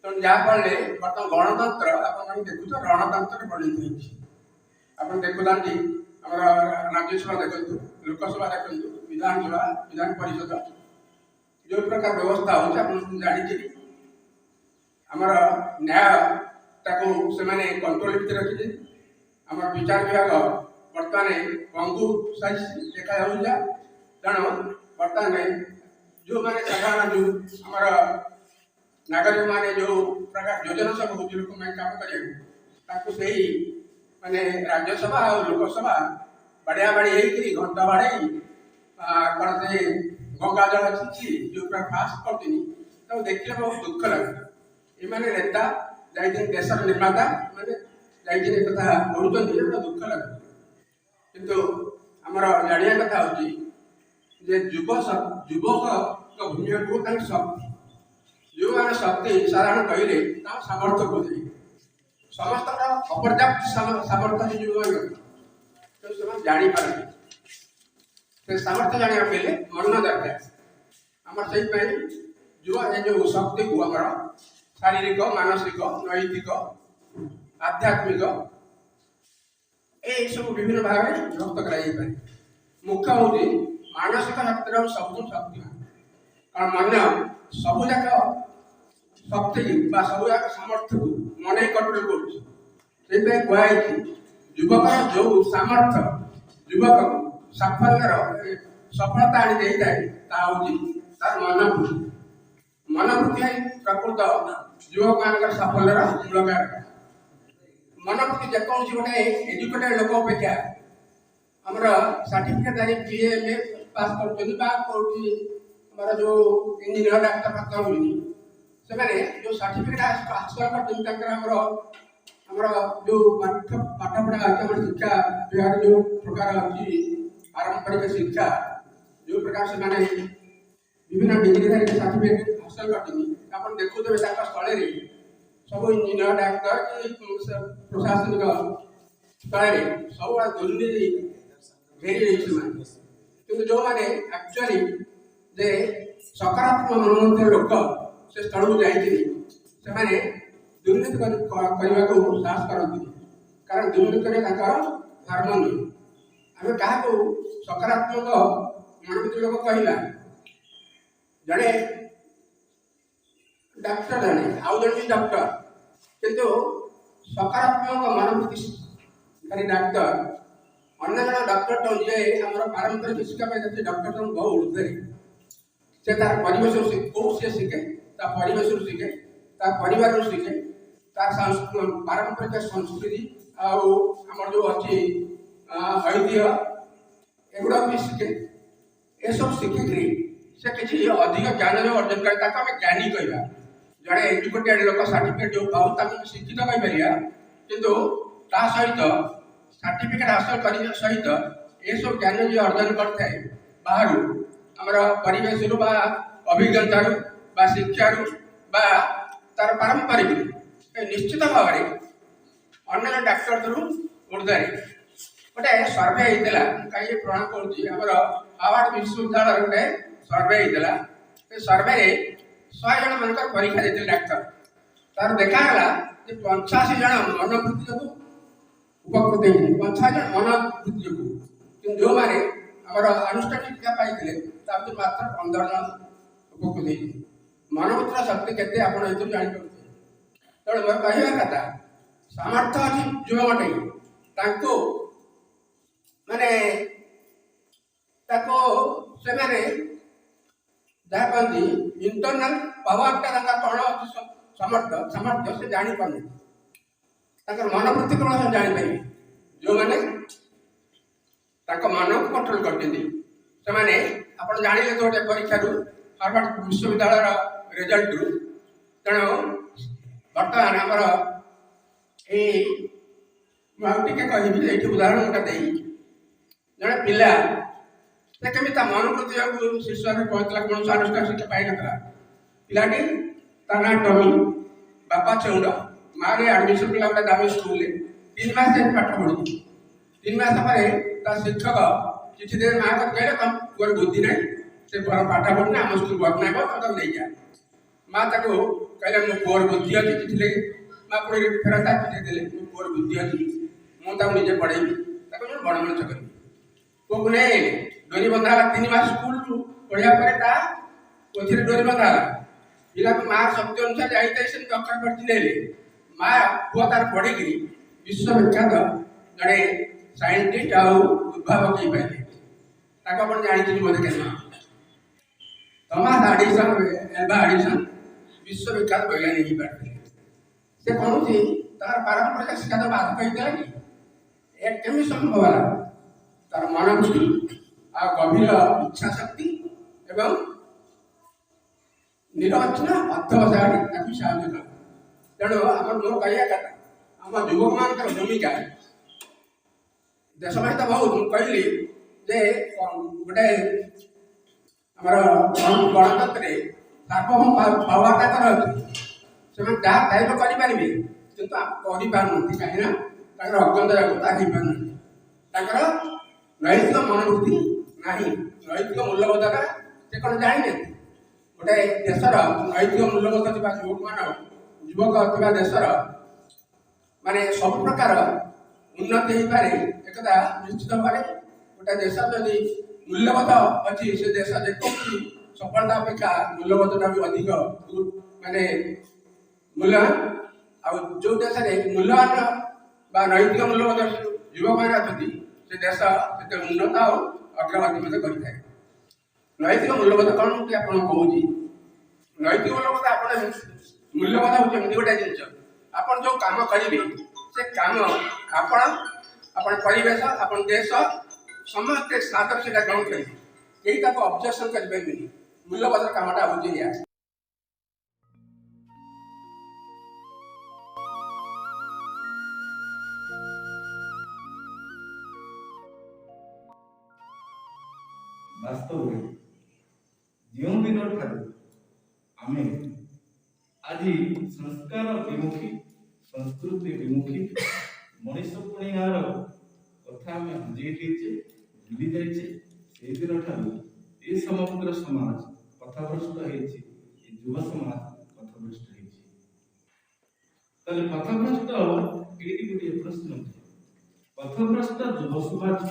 Speaker 4: ତେଣୁ ଯାହାଫଳରେ ବର୍ତ୍ତମାନ ଗଣତନ୍ତ୍ର ଆପଣମାନେ ଦେଖୁଛ ରଣତନ୍ତ୍ରରେ ପରିଣତ ହେଇଛି। ଆପଣ ଦେଖୁଥାନ୍ତି ଆମର ରାଜ୍ୟସଭା ଦେଖନ୍ତୁ, ଲୋକସଭା ଦେଖନ୍ତୁ, ବିଧାନସଭା, ବିଧାନ ପରିଷଦ, ଯେଉଁ ପ୍ରକାର ବ୍ୟବସ୍ଥା ହେଉଛି ଆପଣ ଜାଣିଥିବେ। ଆମର ନ୍ୟାୟ ତାକୁ ସେମାନେ କଣ୍ଟ୍ରୋଲ ଭିତରେ ରଖିଛନ୍ତି। ଆମର ବିଚାର ବିଭାଗ ବର୍ତ୍ତମାନ ପଙ୍ଗୁ ଦେଖାଯାଉଛି। ତେଣୁ ବର୍ତ୍ତମାନ ଯେଉଁମାନେ ସାଧାରଣ ଯେଉଁ ଆମର ନାଗରିକମାନେ ଯେଉଁ ପ୍ରକାର ଯୋଜନା ସବୁ ହେଉଛି ଲୋକମାନେ କାମ କରିବାକୁ, ତାକୁ ସେଇ ମାନେ ରାଜ୍ୟସଭା ଆଉ ଲୋକସଭା ବାଡ଼ିଆ ବାଡ଼ି ହେଇକିରି ଘଣ୍ଟା ବାଡ଼େଇ କ'ଣ ସେ ଗଙ୍ଗା ଜଳ ଛିଞ୍ଚି ଯେଉଁ ପ୍ରକାର ପାସ୍ କରୁଛନ୍ତି, ତାକୁ ଦେଖିଲେ ବହୁତ ଦୁଃଖ ଲାଗେ। ଏମାନେ ନେତା ଯାଇଛନ୍ତି, ଦେଶର ନିର୍ମାତା ମାନେ ଯାଇଛନ୍ତି, କଥା କରୁଛନ୍ତି, ଦୁଃଖ ଲାଗେ। କିନ୍ତୁ ଆମର ଜାଣିବା କଥା ହେଉଛି ଯେ ଯୁବକଙ୍କ ଭୂମିକାକୁ ତାଙ୍କ ଶକ୍ତି, ଯେଉଁମାନେ ଶକ୍ତି ସାଧାରଣ କହିଲେ ତାଙ୍କ ସାମର୍ଥ୍ୟ ବୁଝେ। ସମସ୍ତଙ୍କର ଅପର୍ଯ୍ୟାପ୍ତ ସାମର୍ଥ୍ୟ ଯୁବକ, ତେଣୁ ସେମାନେ ଜାଣିପାରନ୍ତି। ସେ ସାମର୍ଥ୍ୟ ଜାଣିବାକୁ ହେଲେ ମନ ଦରକାର। ଆମର ସେଇଥିପାଇଁ ଏ ଯେଉଁ ଶକ୍ତିକୁ ଆମର ଶାରୀରିକ, ମାନସିକ, ନୈତିକ, ଆଧ୍ୟାତ୍ମିକ ଏସବୁ ବିଭିନ୍ନ ଭାବରେ ବିଭକ୍ତ କରାଯାଇପାରେ। ମୁଖ୍ୟ ହେଉଛି ମାନସିକ ଶକ୍ତିର ସବୁଠୁ ଶକ୍ତିମାନ। କାରଣ ମନ ସବୁଯାକ ଶକ୍ତି ବା ସବୁଯାକ ସାମର୍ଥ୍ୟକୁ ମନେ କଣ୍ଟ୍ରୋଲ କରୁଛି। ସେଇଥିପାଇଁ କୁହାଯାଇଛି ଯୁବକର ଯେଉଁ ସାମର୍ଥ୍ୟ ଯୁବକକୁ ସଫଳତା ଆଣି ଦେଇଥାଏ ତାହା ହେଉଛି ତାର ମନୋବୃତ୍ତି। ମନୋବୃତ୍ତି ପ୍ରକୃତ ଯୁବକମାନଙ୍କର ସାଫଲ୍ୟର ମୂଳ କାରଣ। ମନୋବୃତ୍ତି ଯେକୌଣସି ଗୋଟେ ଏଜୁକେଟେଡ ଲୋକ ଅପେକ୍ଷା ଆମର ସାର୍ଟିଫିକେଟଧାରୀ BA MA ପାସ୍ କରୁଛନ୍ତି ବା କୋଉଠି ଆମର ଯେଉଁ ଇଞ୍ଜିନିୟର ଡାକ୍ତର ଫାକ୍ତର ହେଉଛନ୍ତି, ସେମାନେ ଯେଉଁ ସାର୍ଟିଫିକେଟ ହାସଲ କରୁଛନ୍ତି ତାଙ୍କର ଆମର ଯେଉଁ ପାଠପଢ଼ା ଅଛି, ଆମର ଶିକ୍ଷା ବିଭାଗ ଯେଉଁ ପ୍ରକାର ଅଛି ପାରମ୍ପରିକ ଶିକ୍ଷା, ଯେଉଁ ପ୍ରକାର ସେମାନେ ବିଭିନ୍ନ ଡିଗ୍ରୀଧାରୀ ସାର୍ଟିଫିକେଟ ହାସଲ କରିଛନ୍ତି, ଆପଣ ଦେଖୁଥିବେ ତାଙ୍କ ସ୍ଥଳରେ ସବୁ ଇଞ୍ଜିନିୟର ଡାକ୍ତର କି ପ୍ରଶାସନିକ ସ୍ଥଳରେ ସବୁବେଳେ ଦୁର୍ନୀତି ଘେରି ରହିଛି ସେମାନେ। କିନ୍ତୁ ଯେଉଁମାନେ ଆକ୍ଚୁଆଲି ଯେ ସକାରାତ୍ମକ ମନୋଭାବ ଲୋକ ସେ ସ୍ଥଳକୁ ଯାଇଥିଲେ, ସେମାନେ ଦୁର୍ନୀତି କରିବାକୁ ସାହସ କରନ୍ତିନି। କାରଣ ଦୁର୍ନୀତିରେ ତାଙ୍କର ଧର୍ମ ନୁହେଁ। ଆମେ କାହାକୁ ସକାରାତ୍ମକ ମନୋବୃତ୍ତି ଲୋକ କହିବା? ଜଣେ ଡାକ୍ତର, ଜଣେ ଆଉ ଜଣେ ବି ଡକ୍ଟର, କିନ୍ତୁ ସକାରାତ୍ମକ ମନୋବୃତ୍ତିକାରୀ ଡାକ୍ତର ଅନ୍ୟ ଜଣେ ଡକ୍ଟର ଯେ ଆମର ପାରମ୍ପରିକ ଶିକ୍ଷା ପାଇଁ ଯେତେ ଡକ୍ଟର ବହୁ ଉର୍ଦ୍ଧ୍ୱରେ ସେ ତାର ପରିବେଶରୁ କୋଉ ସେ ଶିଖେ ତା ପରିବେଶରୁ ଶିଖେ ତା ପରିବାରରୁ ଶିଖେ ତାର ପାରମ୍ପରିକ ସଂସ୍କୃତି ଆଉ ଆମର ଯେଉଁ ଅଛି ଐତିହ୍ୟ ଏଗୁଡ଼ାକ ବି ଶିଖେ। ଏସବୁ ଶିଖିକିରି ସେ କିଛି ଅଧିକ ଜ୍ଞାନ ଯେଉଁ ଅର୍ଜନ କରେ ତାକୁ ଆମେ ଜ୍ଞାନୀ କହିବା। ଜଣେ ଏଜୁକେଟେଡ୍ ଲୋକ ସାର୍ଟିଫିକେଟ୍ ଯେଉଁ ପାଉ ତାକୁ ଶିକ୍ଷିତ କହିପାରିବା, କିନ୍ତୁ ତା ସହିତ ସାର୍ଟିଫିକେଟ୍ ହାସଲ କରିବା ସହିତ ଏସବୁ ଜ୍ଞାନ ଯିଏ ଅର୍ଜନ କରିଥାଏ ବାହାରୁ ଆମର ପରିବେଶରୁ ବା ଅଭିଜ୍ଞତାରୁ ବା ଶିକ୍ଷାରୁ ବା ତାର ପାରମ୍ପରିକ ନିଶ୍ଚିତ ଭାବରେ ଅନ୍ୟ ଡାକ୍ତରଠାରୁ ଉର୍ଦ୍ଧ୍ୱରେ। ଗୋଟେ ସର୍ଭେ ହେଇଥିଲା, ମୁଁ କାହିଁକି ପ୍ରଣାମ କରୁଛି, ଆମର ହାୱାର୍ଡ ବିଶ୍ୱବିଦ୍ୟାଳୟରେ ଗୋଟେ ସର୍ଭେ ହେଇଥିଲା। ସେ ସର୍ଭେରେ 100 ଜଣ ମାନଙ୍କର ପରୀକ୍ଷା ଦେଇଥିଲେ ଡାକ୍ତର। ତାର ଦେଖାଗଲା ଯେ 85 ଜଣ ମନୋବୃତ୍ତି ଯୋଗୁଁ ଉପକୃତ ହେଇଥିଲେ, 85 ଜଣ ମନୋବୃତ୍ତି ଯୋଗୁଁ, କିନ୍ତୁ ଯେଉଁମାନେ ଆମର ଆନୁଷ୍ଠାନିକ ଶିକ୍ଷା ପାଇଥିଲେ ତା ଭିତରୁ ମାତ୍ର 15 ଜଣ ଉପକୃତ ହେଇଥିଲେ। ମନୋବୃତ୍ତିର ଶକ୍ତି କେତେ ଆପଣ ଏଥିରୁ ଜାଣିପାରୁଥିବେ। ତେଣୁ ମୋର କହିବା କଥା, ସାମର୍ଥ୍ୟ ଅଛି ଯୁବକଟେ ତାଙ୍କୁ ମାନେ ତାକୁ ସେମାନେ ଯାହା କହନ୍ତି ଇଣ୍ଟରନାଲ ପାୱାରଟା ତାଙ୍କର କ'ଣ ଅଛି ସାମର୍ଥ୍ୟ ସେ ଜାଣିପାରୁନି। ତାଙ୍କର ମନୋବୃତ୍ତି କ'ଣ ସେ ଜାଣିପାରିବେ। ଯେଉଁମାନେ ତାଙ୍କ ମନକୁ କଣ୍ଟ୍ରୋଲ କରିଛନ୍ତି ସେମାନେ, ଆପଣ ଜାଣିଲେ ତ ଗୋଟେ ପରୀକ୍ଷାରୁ ହାର୍ଭାର୍ଡ ବିଶ୍ୱବିଦ୍ୟାଳୟର ରେଜଲ୍ଟରୁ। ତେଣୁ ବର୍ତ୍ତମାନ ଆମର ଏଇ ମୁଁ ଆଉ ଟିକେ କହିବି, ଏଇଠି ଉଦାହରଣ ଗୋଟେ ଦେଇ, ଜଣେ ପିଲା ସେ କେମିତି ତା ମନୋବୃତ୍ତି ଯୋଗୁଁ ଶିଶୁରେ ପହଞ୍ଚିଲା, କୌଣସି ଆନୁଷ୍ଠାନିକ ଶିକ୍ଷା ପାଇନଥିଲା। ପିଲାଟି ତା ନାଁ ଟମି, ବାପା ଚଉଣ୍ଡ, ମାଆରେ ଆଡମିସନ କଲା ଗୋଟେ ଦାମୀ ସ୍କୁଲରେ। 3 ମାସ ଯାଇ ପାଠ ପଢୁଛି। 3 ମାସ ପରେ ତା ଶିକ୍ଷକ ଚିଠି ଦେଇ ମାଆ କଥା କହିଲେ ତମ ପୁଅର ବୁଦ୍ଧି ନାହିଁ, ସେ ଭଲ ପାଠ ପଢୁନି, ଆମ ସ୍କୁଲ ବଦନାମ ତାକୁ ନେଇଯା। ମା ତାକୁ କହିଲେ ମୋ ପୁଅର ବୁଦ୍ଧି ଅଛି, ଚିଠି ଲେଖି ମା ପୁଣି ଫେରସ୍ତା ଚିଠି ଦେଲେ, ମୋ ପୁଅର ବୁଦ୍ଧି ଅଛି, ମୁଁ ତାକୁ ନିଜେ ପଢେଇବି, ତାକୁ ଜଣେ ବଡ଼ ମଣିଷ କରିବି। ପୁଅକୁ ନେଇ ଡୋରି ବନ୍ଧା ହେଲା। 3 ମାସ ସ୍କୁଲରୁ ପଢିବା ପରେ ତା ପଛରେ ଡୋରି ବନ୍ଧା ହେଲା। ପିଲାକୁ ମା ଶକ୍ତି ଅନୁସାରେ ଯାଇଥାଏ ସେମିତି ଅକ୍ଷର ପଢି ନେଲେ। ମା ପୁଅ ତାର ପଢିକିରି ବିଶ୍ୱବିଖ୍ୟାତ ଜଣେ ସାଇଣ୍ଟିଷ୍ଟ ଆଉ ଉଦ୍ଭାବକ ହେଇପାରିଲେ। ତାକୁ ଆପଣ ଜାଣିଛନ୍ତି ବୋଧେ କେନ ଥମାସ ଏଡିସନ ବିଶ୍ୱବିଖ୍ୟାତ ବୈଜ୍ଞାନିକ ହେଇପାରିଥିଲେ। ସେ କୌଣସି ତାର ପାରମ୍ପରିକ ଶିକ୍ଷା ତ ବାଧକ ହେଇଥିଲା କି? ଏ କେମିତି ସମ୍ଭବ ହେଲା? ତାର ମନୋବୃତ୍ତି ଆଉ ଗଭୀର ଇଚ୍ଛା ଶକ୍ତି ଏବଂ ନିରବଚ୍ଛିନ୍ନ ଅଧ୍ୟବସାୟ ତାକୁ ସାହାଯ୍ୟ କଲା। ତେଣୁ ଆମର ମୋର କହିବା କଥା, ଆମ ଯୁବକମାନଙ୍କର ଭୂମିକା ଦେଶ ପାଇଁ ତ ବହୁତ। ମୁଁ କହିଲି ଯେ ଗୋଟେ ଆମର ଗଣତନ୍ତ୍ରରେ ସାର୍ବଭୌମ ପାୱାର ତାଙ୍କର ଅଛି, ସେମାନେ ଯାହା ଚାହିଁବ କରିପାରିବେ, କିନ୍ତୁ କରିପାରୁନାହାନ୍ତି। କାହିଁକିନା ତାଙ୍କର ଅଜ୍ଞତା ଯୋଗୁଁ ତାହା ହେଇପାରୁନାହାନ୍ତି। ତାଙ୍କର ନୈତିକ ମନୋବୃତ୍ତି ନାହିଁ, ନୈତିକ ମୂଲ୍ୟବୋଧଟା ସେ କ'ଣ ଜାଣିନାହାନ୍ତି। ଗୋଟେ ଦେଶର ନୈତିକ ମୂଲ୍ୟବୋଧ ଥିବା ଯୁବକ ଥିବା ଦେଶର ମାନେ ସବୁ ପ୍ରକାର ଉନ୍ନତି ହେଇପାରେ, ଏକଥା ନିଶ୍ଚିତ ଭାବରେ। ଗୋଟେ ଦେଶ ଯଦି ମୂଲ୍ୟବୋଧ ଅଛି, ସେ ଦେଶ ଯେକୌଣସି ସଫଳତା ଅପେକ୍ଷା ମୂଲ୍ୟବୋଧଟା ବି ଅଧିକ ମାନେ ମୂଲ୍ୟବାନ। ଆଉ ଯେଉଁ ଦେଶରେ ମୂଲ୍ୟବାନ ବା ନୈତିକ ମୂଲ୍ୟବୋଧ ଯୁବକମାନେ ଅଛନ୍ତି, ସେ ଦେଶ ସେତେ ଉନ୍ନତ ଆଉ ଅଗ୍ରଗତି ମଧ୍ୟ କରିଥାଏ। ନୈତିକ ମୂଲ୍ୟବୋଧ କ'ଣ ମୁଁ ଆପଣଙ୍କୁ କହୁଛି। ନୈତିକ ମୂଲ୍ୟବୋଧ ମୂଲ୍ୟବୋଧ ହେଉଛି ଏମିତି ଗୋଟେ ଜିନିଷ, ଆପଣ ଯେଉଁ କାମ କରିବେ ସେ କାମ ଆପଣ ପରିବେଶ, ଆପଣ ଦେଶ ସମସ୍ତେ ସାଦର ସେଇଟା ଗ୍ରହଣ କରିବେ, କେହି ତାକୁ ଅବଜେକ୍ସନ କରିପାରିବେନି। ମୂଲ୍ୟବୋଧର କାମଟା ହେଉଛି ଏଇଆ।
Speaker 3: ବାସ୍ତବରେ ଯେଉଁ ଦିନଠାରୁ ଆମେ ଆଜି ସଂସ୍କାର ବିମୁଖୀ, ସଂସ୍କୃତି ବିମୁଖୀ ମଣିଷ ପଣିଆର କଥା ଆମେ ହଜେଇ ଦେଇଛେ, ଭୁଲି ଯାଇଛେ, ସେଇଦିନ ଠାରୁ ଏ ସମଗ୍ର ସମାଜ ପଥଭ୍ରଷ୍ଟ ହେଇଛି, ଏ ଯୁବ ସମାଜ ପଥଭ୍ରଷ୍ଟ ହେଇଛି। ତାହେଲେ ପଥଭ୍ରଷ୍ଟ ଏଇଠି ଗୋଟିଏ ପ୍ରଶ୍ନ, ପଥଭ୍ରଷ୍ଟ ଯୁବ ସମାଜ,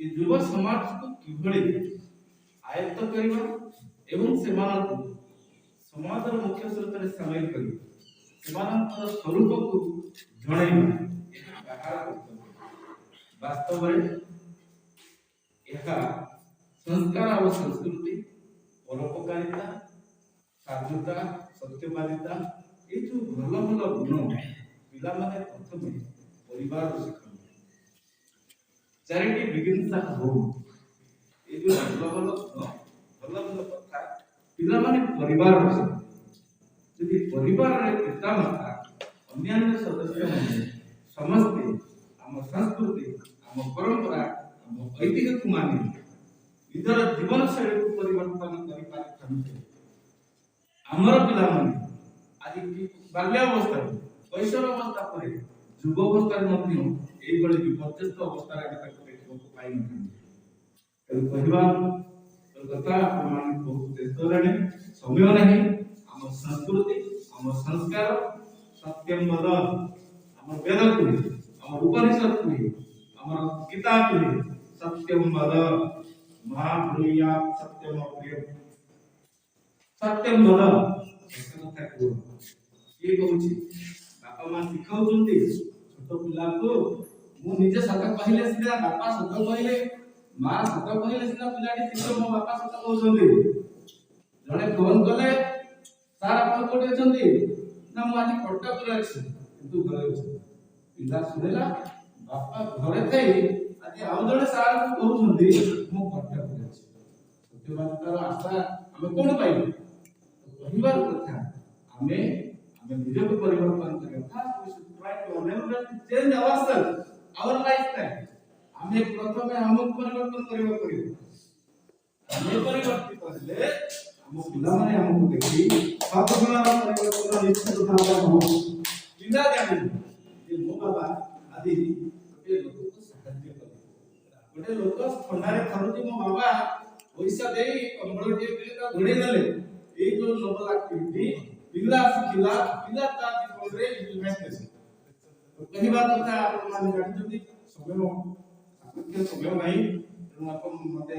Speaker 3: ଏ ଯୁବ ସମାଜକୁ କିଭଳି ଆୟତ୍ତ କରିବା ଏବଂ ସେମାନଙ୍କୁ ସମାଜର ମୁଖ୍ୟ ସ୍ରୋତରେ ସାମିଲ କରିବା, ସେମାନଙ୍କର ସ୍ୱରୂପକୁ ଜଣାଇବା ଏହା କାହାର କର୍ତ୍ତବ୍ୟ। ବାସ୍ତବରେ ଏହା ସଂସ୍କାର ଆଉ ସଂସ୍କୃତି, ପରୋପକାରିତା, ସାଧୁତା, ସତ୍ୟବାଦିତା এই ଯୋଉ ଭଲ ଭଲ ଗୁଣ ପିଲାମାନେ ପ୍ରଥମେ ପରିବାରରୁ ଶିଖନ୍ତି। ଚାରିଟି ବିଗିନ୍ସ ଆଟ୍ ହୋମ୍। এই ଯୋଉ ଭଲ ଭଲ ଗୁଣ, ଭଲ ଭଲ କଥା ପିଲାମାନେ ପରିବାରରୁ ଶିଖନ୍ତି। ଯଦି ପରିବାରରେ ପିତାମାତା, ଅନ୍ୟାନ୍ୟ ସଦସ୍ୟମାନେ ସମସ୍ତେ ଆମ ସଂସ୍କୃତି, ଆମ ପରମ୍ପରା, ଆମ ଐତିହ୍ୟକୁ ମାନି ନିଜର ଜୀବନଶୈଳୀକୁ ପରିବର୍ତ୍ତନ କରିପାରିଥାନ୍ତି, ଆମର ପିଲାମାନେ ଆଜି ବାଲ୍ୟାବସ୍ଥାରୁ କୈଶୋର ଅବସ୍ଥା ପରେ ଯୁବ ଅବସ୍ଥାରେ ମଧ୍ୟ ଏଇଭଳି ବିପର୍ଯ୍ୟସ୍ତ ଅବସ୍ଥାରେ ଆମେ ତାକୁ ଦେଖିବାକୁ ପାଇନଥାନ୍ତି। ତେଣୁ କହିବା କଥା ଆପଣମାନେ ବହୁତ ବ୍ୟସ୍ତ ହେଲେଣି, ସମୟ ନାହିଁ। ଆମ ସଂସ୍କୃତି, ଆମ ସଂସ୍କାର, ସତ୍ୟମ୍ ବଦ, ଆମ ବେଦ କୁହେ, ଆମ ଉପନିଷଦ କୁହେ, ଆମର ଗୀତା କୁହେ ସତ୍ୟମ୍ ବଦ ମହାବ୍ରୂୟା ସତ୍ୟମ୍ ଅପ୍ରିୟ। ସତ୍ୟମ୍ ବଦ କଥା କୁହ। କିଏ କହୁଛି? ବାପା ମା ଶିଖାଉଛନ୍ତି ଛୋଟ ପିଲାକୁ। ମୁଁ ନିଜେ ସତ କହିଲେ ସିନା, ବାପା ସତ କହିଲେ, ମା ସତ କହିଲେ ସିନା ପିଲାଟି ଶିଖିବ ମୋ ବାପା ସତ କହୁଛନ୍ତି। ଜଣେ ଫୋନ କଲେ, ସାର୍ ଆପଣ କୋଉଠି ଅଛନ୍ତି? ନା ମୁଁ ଆଜି କଟକରେ ଅଛି କିନ୍ତୁ ଘରେ ଅଛି। ପିଲା ଶୁଣିଲା, ବାପା ଘରେ ଥାଇ ଆଜି ଆଉ ଜଣେ ସାର୍ କହୁଛନ୍ତି ମୁଁ କଟକରେ ଅଛି। ସତ୍ୟବାଦିତାର ଆଶା ଆମେ କୋଉଠି ପାଇବୁ? କହିବାର କଥା ଆମେ ନିଜକୁ ପରିବର୍ତ୍ତନ କରିବା। Change ourselves, our lifestyle. ଆମେ ପ୍ରଥମେ ଆମକୁ ପରିବର୍ତ୍ତନ କରିବାକୁ ପଡ଼ିବ। ଆମେ ପରିବର୍ତ୍ତିତ ହେଲେ ଆମ ପିଲାମାନେ ଆମକୁ ଦେଖି ସଦ୍ଗୁଣର ପରିବର୍ତ୍ତନ ନିଶ୍ଚିତ ଭାବରେ ହେବ। ପିଲା ଜାଣିବେ ଯେ ମୋ ବାବା ଆଜି ଗୋଟିଏ ଲୋକକୁ ସାହାଯ୍ୟ କଲେ, ଗୋଟେ ଲୋକ ଥଣ୍ଡାରେ ଥରୁଛି, ମୋ ବାବା ପଇସା ଦେଇ କମ୍ବଳଟିଏ ଦେଇ ତାକୁ ଘୋଡ଼େଇ ଦେଲେ। ଏଇ ଯୋଉ ନୋବେଲ ଆକ୍ଟିଭିଟି ପିଲା ଶିଖିଲା, ପିଲା ତା ଜୀବନରେ ଇମ୍ପ୍ଲିମେଣ୍ଟ କରେ। କହିବା କଥା ଆପଣମାନେ ଜାଣିଛନ୍ତି, ସମୟ ନାହିଁ, ତେଣୁ ଆପଣ ମତେ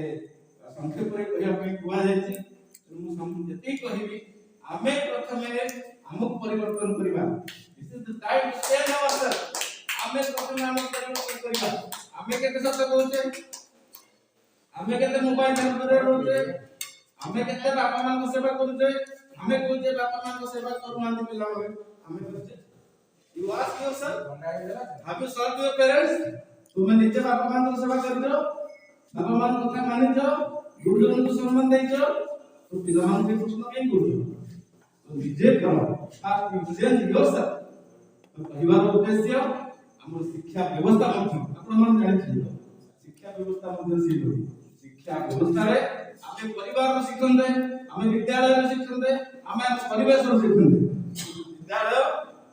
Speaker 3: ସଂକ୍ଷେପରେ କହିବା ପାଇଁ କୁହାଯାଇଛି। ତେଣୁ ମୁଁ ଯେତିକି କହିବି, ଆମେ ପ୍ରଥମେ ଆମକୁ ପରିବର୍ତ୍ତନ କରିବା। This is the time to change ourselves. ଆମେ ପ୍ରଥମେ ଆମକୁ ପରିବର୍ତ୍ତନ କରିବା। ଆମେ କେତେ ସତ କହୁଛେ, ଆମେ କେତେ ମୋବାଇଲ ଧରି ରହୁଛେ, ଆମେ କେତେ ବାପା ମାଙ୍କ ସେବା କରୁଛେ। ଆମେ କହୁଛେ ବାପା ମାଙ୍କ ସେବା କରୁନାହାନ୍ତି ପିଲାମାନେ, ଆମେ କରୁଛେ। You ask yourself, have you served your parents? तुम निजे बापा मान को सेवा कर दो, बापा मान को କଥା मानि दो, गुरुजन को सम्मान दे दो, तो पिला मान के प्रश्न नहीं करो। तो निजे करो, आप निजे योसा। तो परिवार उद्देश्य हमर शिक्षा व्यवस्था मध्य आपण मान जानि शिक्षा व्यवस्था मध्य सिलो। शिक्षा व्यवस्था रे आमे परिवार रो शिक्षण दे, आमे विद्यालय रो शिक्षण दे, आमे परिवेश रो शिक्षण दे। विद्यालय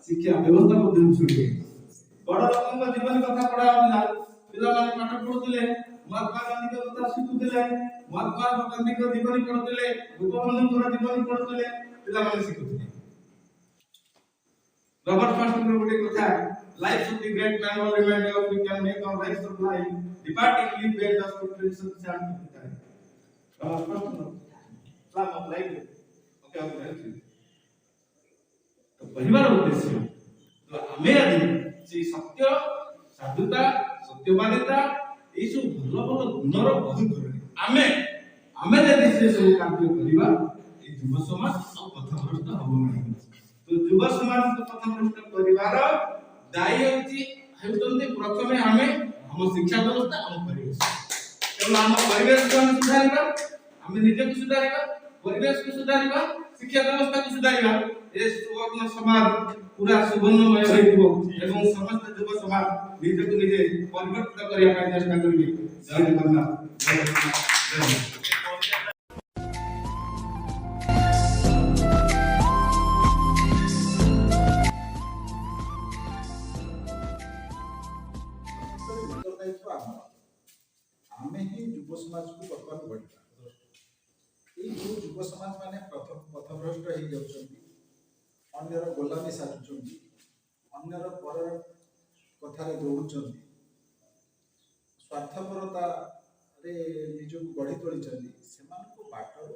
Speaker 3: शिक्षा व्यवस्था मध्य सुटे। बड़ लोकଙ୍କ जीवन କଥା पढ़ा होला, पिला माने पाठ पढुतिले, महात्मा गांधी के कथा शिखुतिले, महात्मा गांधी को जीवन पढुतिले, गोपबंधु को जीवन पढुतिले, पिला माने शिखुतिले। रॉबर्ट फर्स्ट को गोटे कथा, life of the great man और reminder of we can make our life of life departing live based of tradition शांत होता है। Robert first flame of life okay okay. तो परिवार उद्देश्य तो हमें आदि से सत्य, साधुता, सत्यवादिता ये सब भलो भलो गुणर बहुत आमे यदि से सब कार्य करिबा ए युव समाज और पथभ्रष्ट हो नहीं। तो युव समाज को पथभ्रष्ट करिवार दायी हेउतंती प्रथमे हमें हम शिक्षा व्यवस्था हम परिवेश। तेणु हम परिवेश को हम सुधारिबा, हम निजे को सुधारिबा, परिवेश को सुधारिबा, शिक्षा व्यवस्था को सुधारिबा, ए सुवर्ण समाज पूरा सुवर्णमय होइबो एवं समस्त युव समाज निजे को निजे परिवर्तित करिया ପାଇଁ चेष्टा करिबे। जय जगन्नाथ, जय जगन्नाथ, जय
Speaker 5: आमे ही युव समाज को बर्बाद बढ़िया। ये जो युव समाज माने प्रथम पथभ्रष्ट हो जाउछंती, अन्यर गोलामी साजुछंती, अन्यर पर कथारे दौड़ुछंती, स्वार्थपरता रे निजो गढ़ी तोलिछंती, सेमानको बाटरो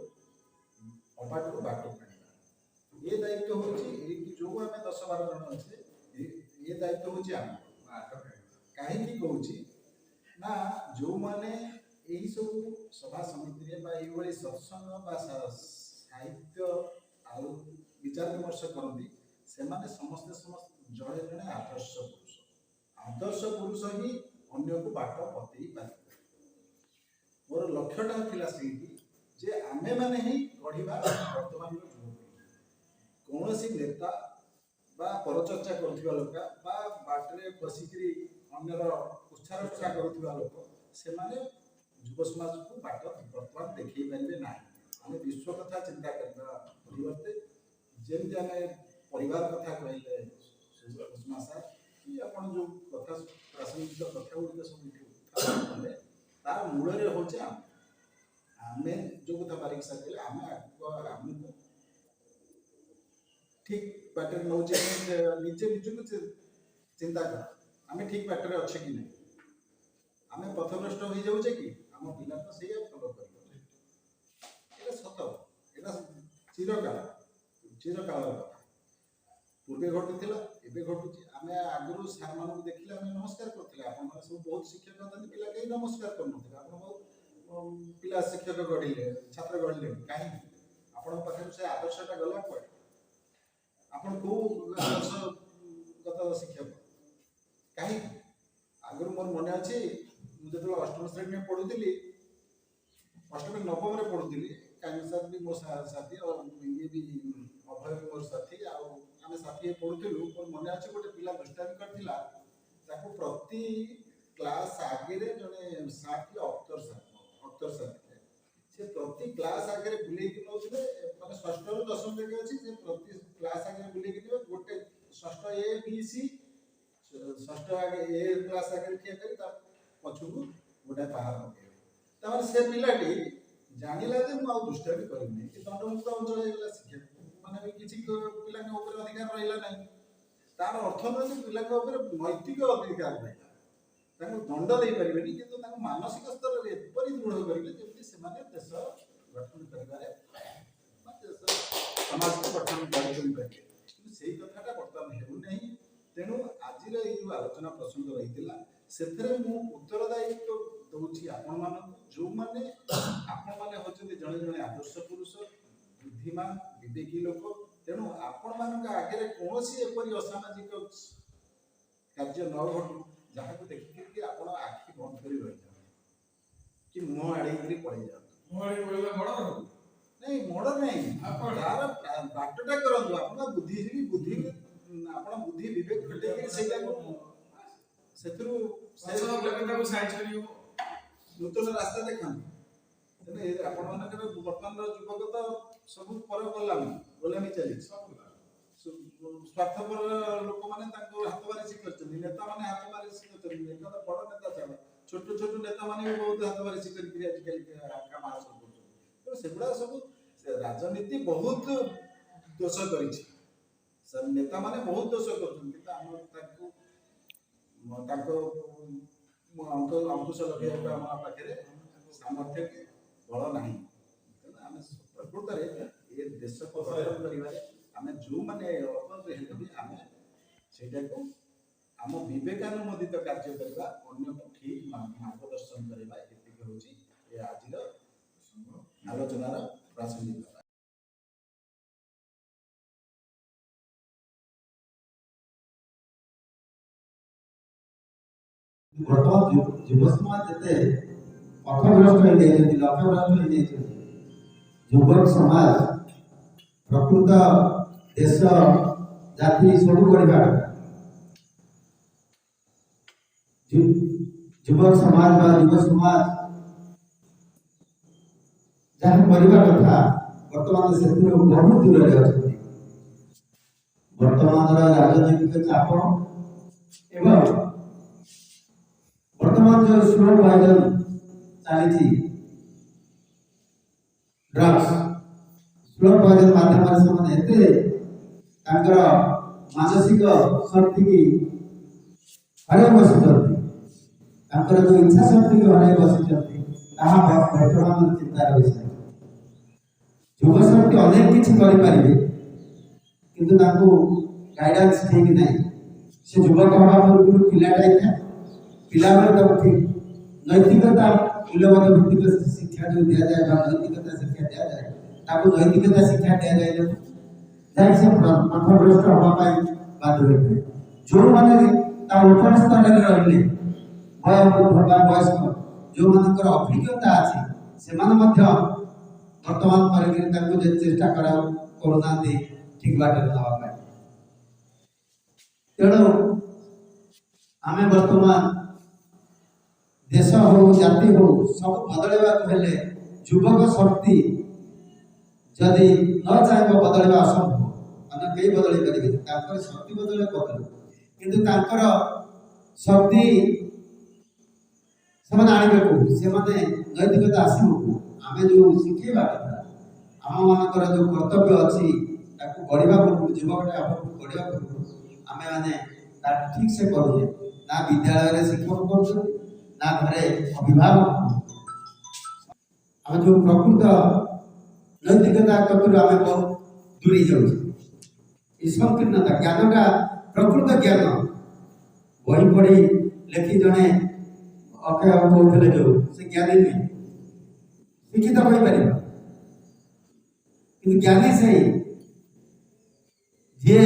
Speaker 5: अबाटरो बाटो काढिबा। ये दायित्व होछि ए कि जो आमे 10-12 ଜଣ ଅଛେ ଏ ଦାୟିत्व ହେଉଛି ଆମର। କାହିଁକି କହୁଛି ନା ଯେଉଁମାନେ ଏହି ସବୁ ସଭା ସମିତିରେ ବା ଏଇଭଳି ସତ୍ସଙ୍ଗ ବା ସାହିତ୍ୟ ଆଉ ବିଚାର ବିମର୍ଶ କରନ୍ତି ସେମାନେ ସମସ୍ତେ ଜଣେ ଜଣେ ଆଦର୍ଶ ପୁରୁଷ। ଆଦର୍ଶ ପୁରୁଷ ହିଁ ଅନ୍ୟକୁ ବାଟ ବତେଇ ପାରିବେ। ମୋର ଲକ୍ଷ୍ୟଟା ଥିଲା ସେଇଠି ଯେ ଆମେମାନେ ହିଁ ଗଢ଼ିବା ବର୍ତ୍ତମାନର ଯୁବପିଢ଼ି। କୌଣସି ନେତା ବା ପରଚର୍ଚ୍ଚା କରୁଥିବା ଲୋକ ବା ବାଟରେ ବସିକିରି ଅନ୍ୟର ଉତ୍ସାହ କରୁଥିବା ଲୋକ ସେମାନେ ଯୁବ ସମାଜକୁ ବାଟ ବର୍ତ୍ତମାନ ଦେଖେଇ ପାରିବେ ନାହିଁ। ଆମେ ବିଶ୍ୱ କଥା ଚିନ୍ତା କରିବା ପରିବର୍ତ୍ତେ ଯେମିତି ଆମେ ପରିବାର କଥା କହିଲେ ସୁଷମା ସାର୍ କି ଆପଣ ଯେଉଁ କଥା ପ୍ରାସଙ୍ଗିକ କଥା ଗୁଡ଼ିକ ସବୁ ଉତ୍ଥାପନ କଲେ ତାର ମୂଳରେ ହେଉଛି ଆମେ ଯେଉଁ କଥା ବାରିକ ସାର୍ କହିଲେ ଆମକୁ ଠିକ୍ ବାଟରେ ନେଉଛେ ନିଜେ ନିଜକୁ ଚିନ୍ତା କର ଆମେ ଠିକ୍ ବାଟରେ ଅଛେ କି ନାହିଁ, ଆମେ ପଥଭ୍ରଷ୍ଟ ହୋଇଯାଉଛେ କି ଆମ ପିଲା ତ ସେଇଆ ଫଲୋ କରିବ। ଏଇଟା ସତ, ଏଇଟା ଚିରକାଳର କଥା। ପୂର୍ବେ ଘଟୁଥିଲା ଏବେ ଘଟୁଛି। ଆମେ ଆଗରୁ ସାର୍ମାନଙ୍କୁ ଦେଖିଲେ ଆମେ ନମସ୍କାର କରୁଥିଲେ। ଆପଣମାନେ ସବୁ ବହୁତ ଶିକ୍ଷକ ଅଛନ୍ତି, ପିଲା କେହି ନମସ୍କାର କରୁନଥିଲେ। ଆପଣ ବହୁତ ପିଲା ଶିକ୍ଷକ ଗଢ଼ିଲେ, ଛାତ୍ର ଗଢ଼ିଲେ, କାହିଁକି? ଆପଣଙ୍କ ପାଖରେ ସେ ଆଦର୍ଶଟା ଗଲା କୁଆଡ଼େ? ଆପଣ କୋଉ ଆଦର୍ଶଗତ ଶିକ୍ଷକ? କାହିଁକି? ଆଗରୁ ମୋର ମନେ ଅଛି ମୁଁ ଯେତେବେଳେ ଅଷ୍ଟମ ଶ୍ରେଣୀରେ ପଢୁଥିଲି, ଅଷ୍ଟମ ନବମରେ ପଢୁଥିଲି, କାହିଁକି ସାର୍ ବି ମୋ ସାଥୀ ଇଏ ବି ଅଭୟ ବି ମୋର ସାଥୀ, ଆଉ ଆମେ ସାଥୀ ପଢୁଥିଲୁ। ମୋର ମନେ ଅଛି ଗୋଟେ ପିଲା ଦୁଷ୍ଟାମି କରିଥିଲା, ତାକୁ ପ୍ରତି କ୍ଲାସ୍ ଆଗରେ ଜଣେ ସାର୍ ଥିଲେ ଅକ୍ତର ସାର୍ ଥିଲେ। ସେ ପ୍ରତି କ୍ଲାସ୍ ଆଗରେ ବୁଲେଇକି ନେଉଥିଲେ, ମାନେ ଷଷ୍ଠରୁ ଦଶମ ଯାକେ ଅଛି, ସେ ପ୍ରତି କ୍ଲାସ୍ ଆଗରେ ବୁଲେଇକି ନେବେ। ଗୋଟେ ଷଷ୍ଠ A B C, ଷଷ୍ଠ ଆଗେ ଏ କ୍ଲାସ୍ ଆଗରେ ଠିଆ କରି ତା ପଛକୁ ଗୋଟେ ପାହାର ପକେଇବେ। ତାପରେ ସେ ପିଲାଟି ଜାଣିଲା ଯେ ମୁଁ ଆଉ ଦୁଷ୍ଟାମି କରିବିନି, କି ଦଣ୍ଡମୁକ୍ତ ଅଞ୍ଚଳ ହେଇଗଲା। ଶିକ୍ଷା ମାନେ ବି କିଛି ପିଲାଙ୍କ ଉପରେ ଅଧିକାର ରହିଲା ନାହିଁ। ତାର ଅର୍ଥ ନୁହେଁ ଯେ ପିଲାଙ୍କ ଉପରେ ନୈତିକ ଅଧିକାର ରହିଲା, ତାଙ୍କୁ ଦଣ୍ଡ ଦେଇପାରିବେନି, କିନ୍ତୁ ତାଙ୍କୁ ମାନସିକ ସ୍ତରରେ ଏପରି ଦୃଢ଼ କରିବେ ଯେମିତି ସେମାନେ ଦେଶ ଗଠନ କରିବାରେ ବା ଦେଶ ସମାଜକୁ ଗଠନ କରିପାରିବେ। କିନ୍ତୁ ସେଇ କଥାଟା ବର୍ତ୍ତମାନ ହେଉନାହିଁ। ତେଣୁ ଆଜିର ଏଇ ଯେଉଁ ଆଲୋଚନା ପ୍ରସଙ୍ଗ ରହିଥିଲା, ସେଥିରେ ମୁଁ ଉତ୍ତରଦାୟିତ୍ୱ ଦେଉଛି ଆପଣମାନଙ୍କୁ, ଯେଉଁମାନେ ଆପଣମାନେ ହେଉଛନ୍ତି ଜଣେ ଜଣେ ଆଦର୍ଶ ପୁରୁଷ, ବୁଦ୍ଧିମାନ, ବିବେକୀ ଲୋକ। ତେଣୁ ଆପଣମାନଙ୍କ ଆଗରେ କୌଣସି ଏପରି ଅସାମାଜିକ କାର୍ଯ୍ୟ ନ ଘଟୁ ଯାହାକୁ ଦେଖିକି ଆପଣ ଆଖି ବନ୍ଦ କରି ରହିଯାଆନ୍ତି କି ମୁହଁ ଆଡ଼େଇକିରି ପଳେଇ ଯାଆନ୍ତି। ନାଇଁ ମୋଡ଼ ନାହିଁ, ତାର ବାଟଟା କରନ୍ତୁ। ଆପଣ ବୁଦ୍ଧି ଆପଣ ବୁଦ୍ଧି ବିବେକ ଖଟେଇକିରି ସେଇଟାକୁ ସେଥିରୁ ନୂତନ ରାସ୍ତା ଦେଖାନ୍ତୁ। ତେଣୁ ଆପଣମାନଙ୍କର ବର୍ତ୍ତମାନର ଯୁବକ ତ ସବୁ ଗୋଲାମୀ ଚାଲିଛି। ସ୍ୱାର୍ଥପର ଲୋକମାନେ ତାଙ୍କୁ ହାତ ମାରିସି କରିଛନ୍ତି, ନେତାମାନେ ହାତ ମାରିସି କରିଛନ୍ତି। ନେତା ତ ବଡ଼ ନେତା ଛାଡ଼, ଛୋଟ ଛୋଟ ନେତାମାନେ ବି ବହୁତ ହାତ ମାରିସି କରିକି ଆଜିକାଲି କାମ ହାସଲ କରୁଛନ୍ତି। ତେଣୁ ସେଗୁଡ଼ା ସବୁ ରାଜନୀତି ବହୁତ ଦୋଷ କରିଛି, ନେତାମାନେ ବହୁତ ଦୋଷ କରୁଛନ୍ତି। କିନ୍ତୁ ଆମ ତାଙ୍କ ଅଙ୍କୁଶ ଲଗେଇବାକୁ ଆମ ପାଖରେ ସାମର୍ଥ୍ୟ କି ବଳ ନାହିଁ। ତେଣୁ ଆମେ ପ୍ରକୃତରେ ଏ ଦେଶକୁ ଗଠନ କରିବାରେ ଆମେ ଯେଉଁମାନେ ହେଲେ ବି ଆମେ ସେଇଟାକୁ ଆମ ବିବେକାନୁମୋଦିତ କାର୍ଯ୍ୟ କରିବା, ଅନ୍ୟକୁ ଠିକ୍ ମାର୍ଗଦର୍ଶନ କରିବା, ଏତିକି ହେଉଛି ଏ ଆଜିର ଆଲୋଚନାର ପ୍ରାସଙ୍ଗିକତା।
Speaker 6: ବର୍ତ୍ତମାନ ଯୁବ ସମାଜ ଯେତେ ପଥଭ୍ରଷ୍ଟ ହୋଇଯାଇଛନ୍ତି, ଲକ୍ଷ୍ୟଭ୍ରଷ୍ଟ ହୋଇଯାଇଛନ୍ତି, ଯୁବକ ସମାଜ ପ୍ରକୃତ ଦେଶ ଜାତି ସବୁ ଗଢ଼ିବା କଥା। ଯୁବକ ସମାଜ ବା ଯୁବ ସମାଜ ଯାହା କରିବା କଥା ବର୍ତ୍ତମାନ ସେଥିରୁ ବହୁତ ଦୂରରେ ଅଛନ୍ତି। ବର୍ତ୍ତମାନର ରାଜନୈତିକ ଚାପ ଏବଂ ବର୍ତ୍ତମାନ ଯେଉଁ ସ୍ଲୋ ପଏଜନ ଚାଲିଛି, ଡ୍ରଗ୍ସ ସ୍ଲୋ ପଏଜନ ମାଧ୍ୟମରେ ସେମାନେ ଏତେ ତାଙ୍କର ମାନସିକ ଶକ୍ତିକି ହରାଇ ବସିଛନ୍ତି, ତାଙ୍କର ଯେଉଁ ଇଚ୍ଛା ଶକ୍ତିକି ହରାଇ ବସିଛନ୍ତି, ତାହା ବର୍ତ୍ତମାନ ଚିନ୍ତାର ବିଷୟ। ଯୁବ ଶକ୍ତି ଅନେକ କିଛି କରିପାରିବେ, କିନ୍ତୁ ତାଙ୍କୁ गाइडेंस ठीक नहीं से युवक हवा पूर्व पिलाटा था पिला बेले ठीक नैतिकता मूल्यवान भित्तिक शिक्षा जो दिया जाए नैतिकता शिक्षा दिया जाए ताको नैतिकता शिक्षा दिया जाए जाए से पथभ्रष्ट हवा बाध्य होते जो माने ऊपर स्तर रही वयस्क जो मान अभिज्ञता अच्छी से बर्तमान पर चेष्टा करूना ठीक बाटे नापी तेणु आम बर्तमान देश हो जाति हो सब बदल युवक शक्ति जदि न चाहे बदल असंभव अन्य कई बदल पारे शक्ति बदल किंतु शक्ति से नैतिकता आसो आम जो शिखेबा कथा आम मान जो कर्तव्य अच्छी गढ़ा पूर्व युवकटा गढ़ा पूर्व आम मैंने ठीक से करूँ ना विद्यालय शिक्षक कर ना घरे अभिभावक आम जो प्रकृत नैतिकता कतु आम बहुत दूरी जाऊँ संकीर्णता ज्ञानटा प्रकृत ज्ञान बही पढ़ी लेखि जड़े अक्षय कहते जो से ज्ञानी नुहे शिक्षित हो कि ज्ञानी से जी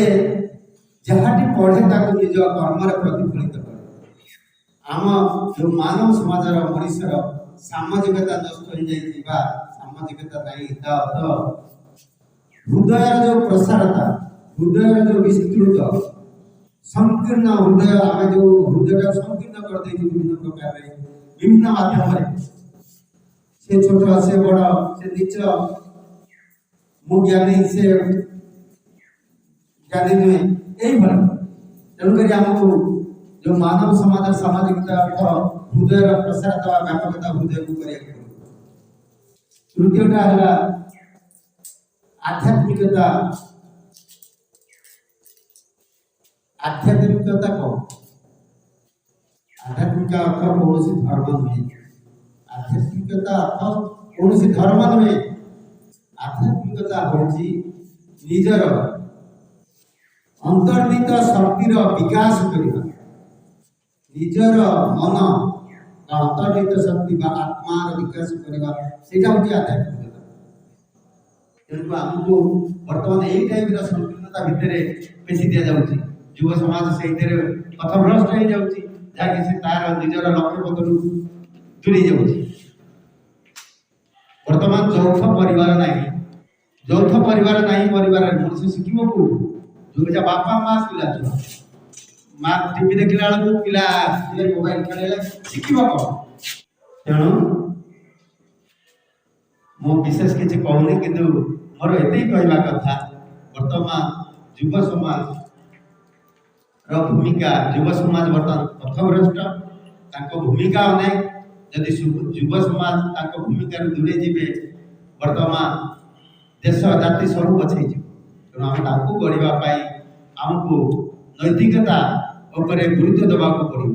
Speaker 6: जहाँ पढ़े निज कर्म प्रतिफलित करे आम जो मानव समाज मनुष्यर सामाजिकता नष्ट हो जाए सामाजिकता नहीं हृदय जो प्रसारता हृदय जो विस्तृत संकीर्ण हृदय आम जो हृदय संकीर्ण कर विभिन्न प्रकार विभिन्न माध्यम से छोट से बड़ से नीच मु ज्ञानी से ज्ञानी नुहे यही तेणुक आमको जो मानव समाज सामाजिकता हृदय प्रसारता व्यापकता हृदय को कर तृतीयटा है आध्यात्मिकता आध्यात्मिकता कौन आध्यात्मिक अर्थ कौन धर्म नुहे आध्यात्मिकता अर्थ कौन धर्म नुहे आध्यात्मिकता हूँ निजर अंतर्निहित शक्तिर विकास करना निजर मन अंतर्निहित शक्ति आत्मार विकास करना सेटा हूँ आध्यात्मिकता तेणु आमको बर्तमान यही टाइम संकीर्णता भितर बेसी दि जाऊँगी युव समाज से पथभ्रष्ट हो जाऊँगी जहाँकि से तार निजर लक्ष्य पथर दूरी जाऊँगी बर्तमान यौथ परिवार नहीं यौथ परिवार नहीं परिवार मनुष्य शिखिब को जो बापा माँ पिला छुआ माँ टीवी देखला बेलू पिला मोबाइल खेल शिखिब कौन तेणु मु विशेष किसी कहूनी कि मोर एत कहवा कथा बर्तमान युव समाज भूमिका युव समाज बर्तमान पथभ्रष्ट भूमिका अनेक जदि युव समाज भूमिका दूरे जीवे बर्तमान देश जाति सब पछे तेणु आम गढ़ापी आमको नैतिकता गुरुत्व देवाक पड़ो।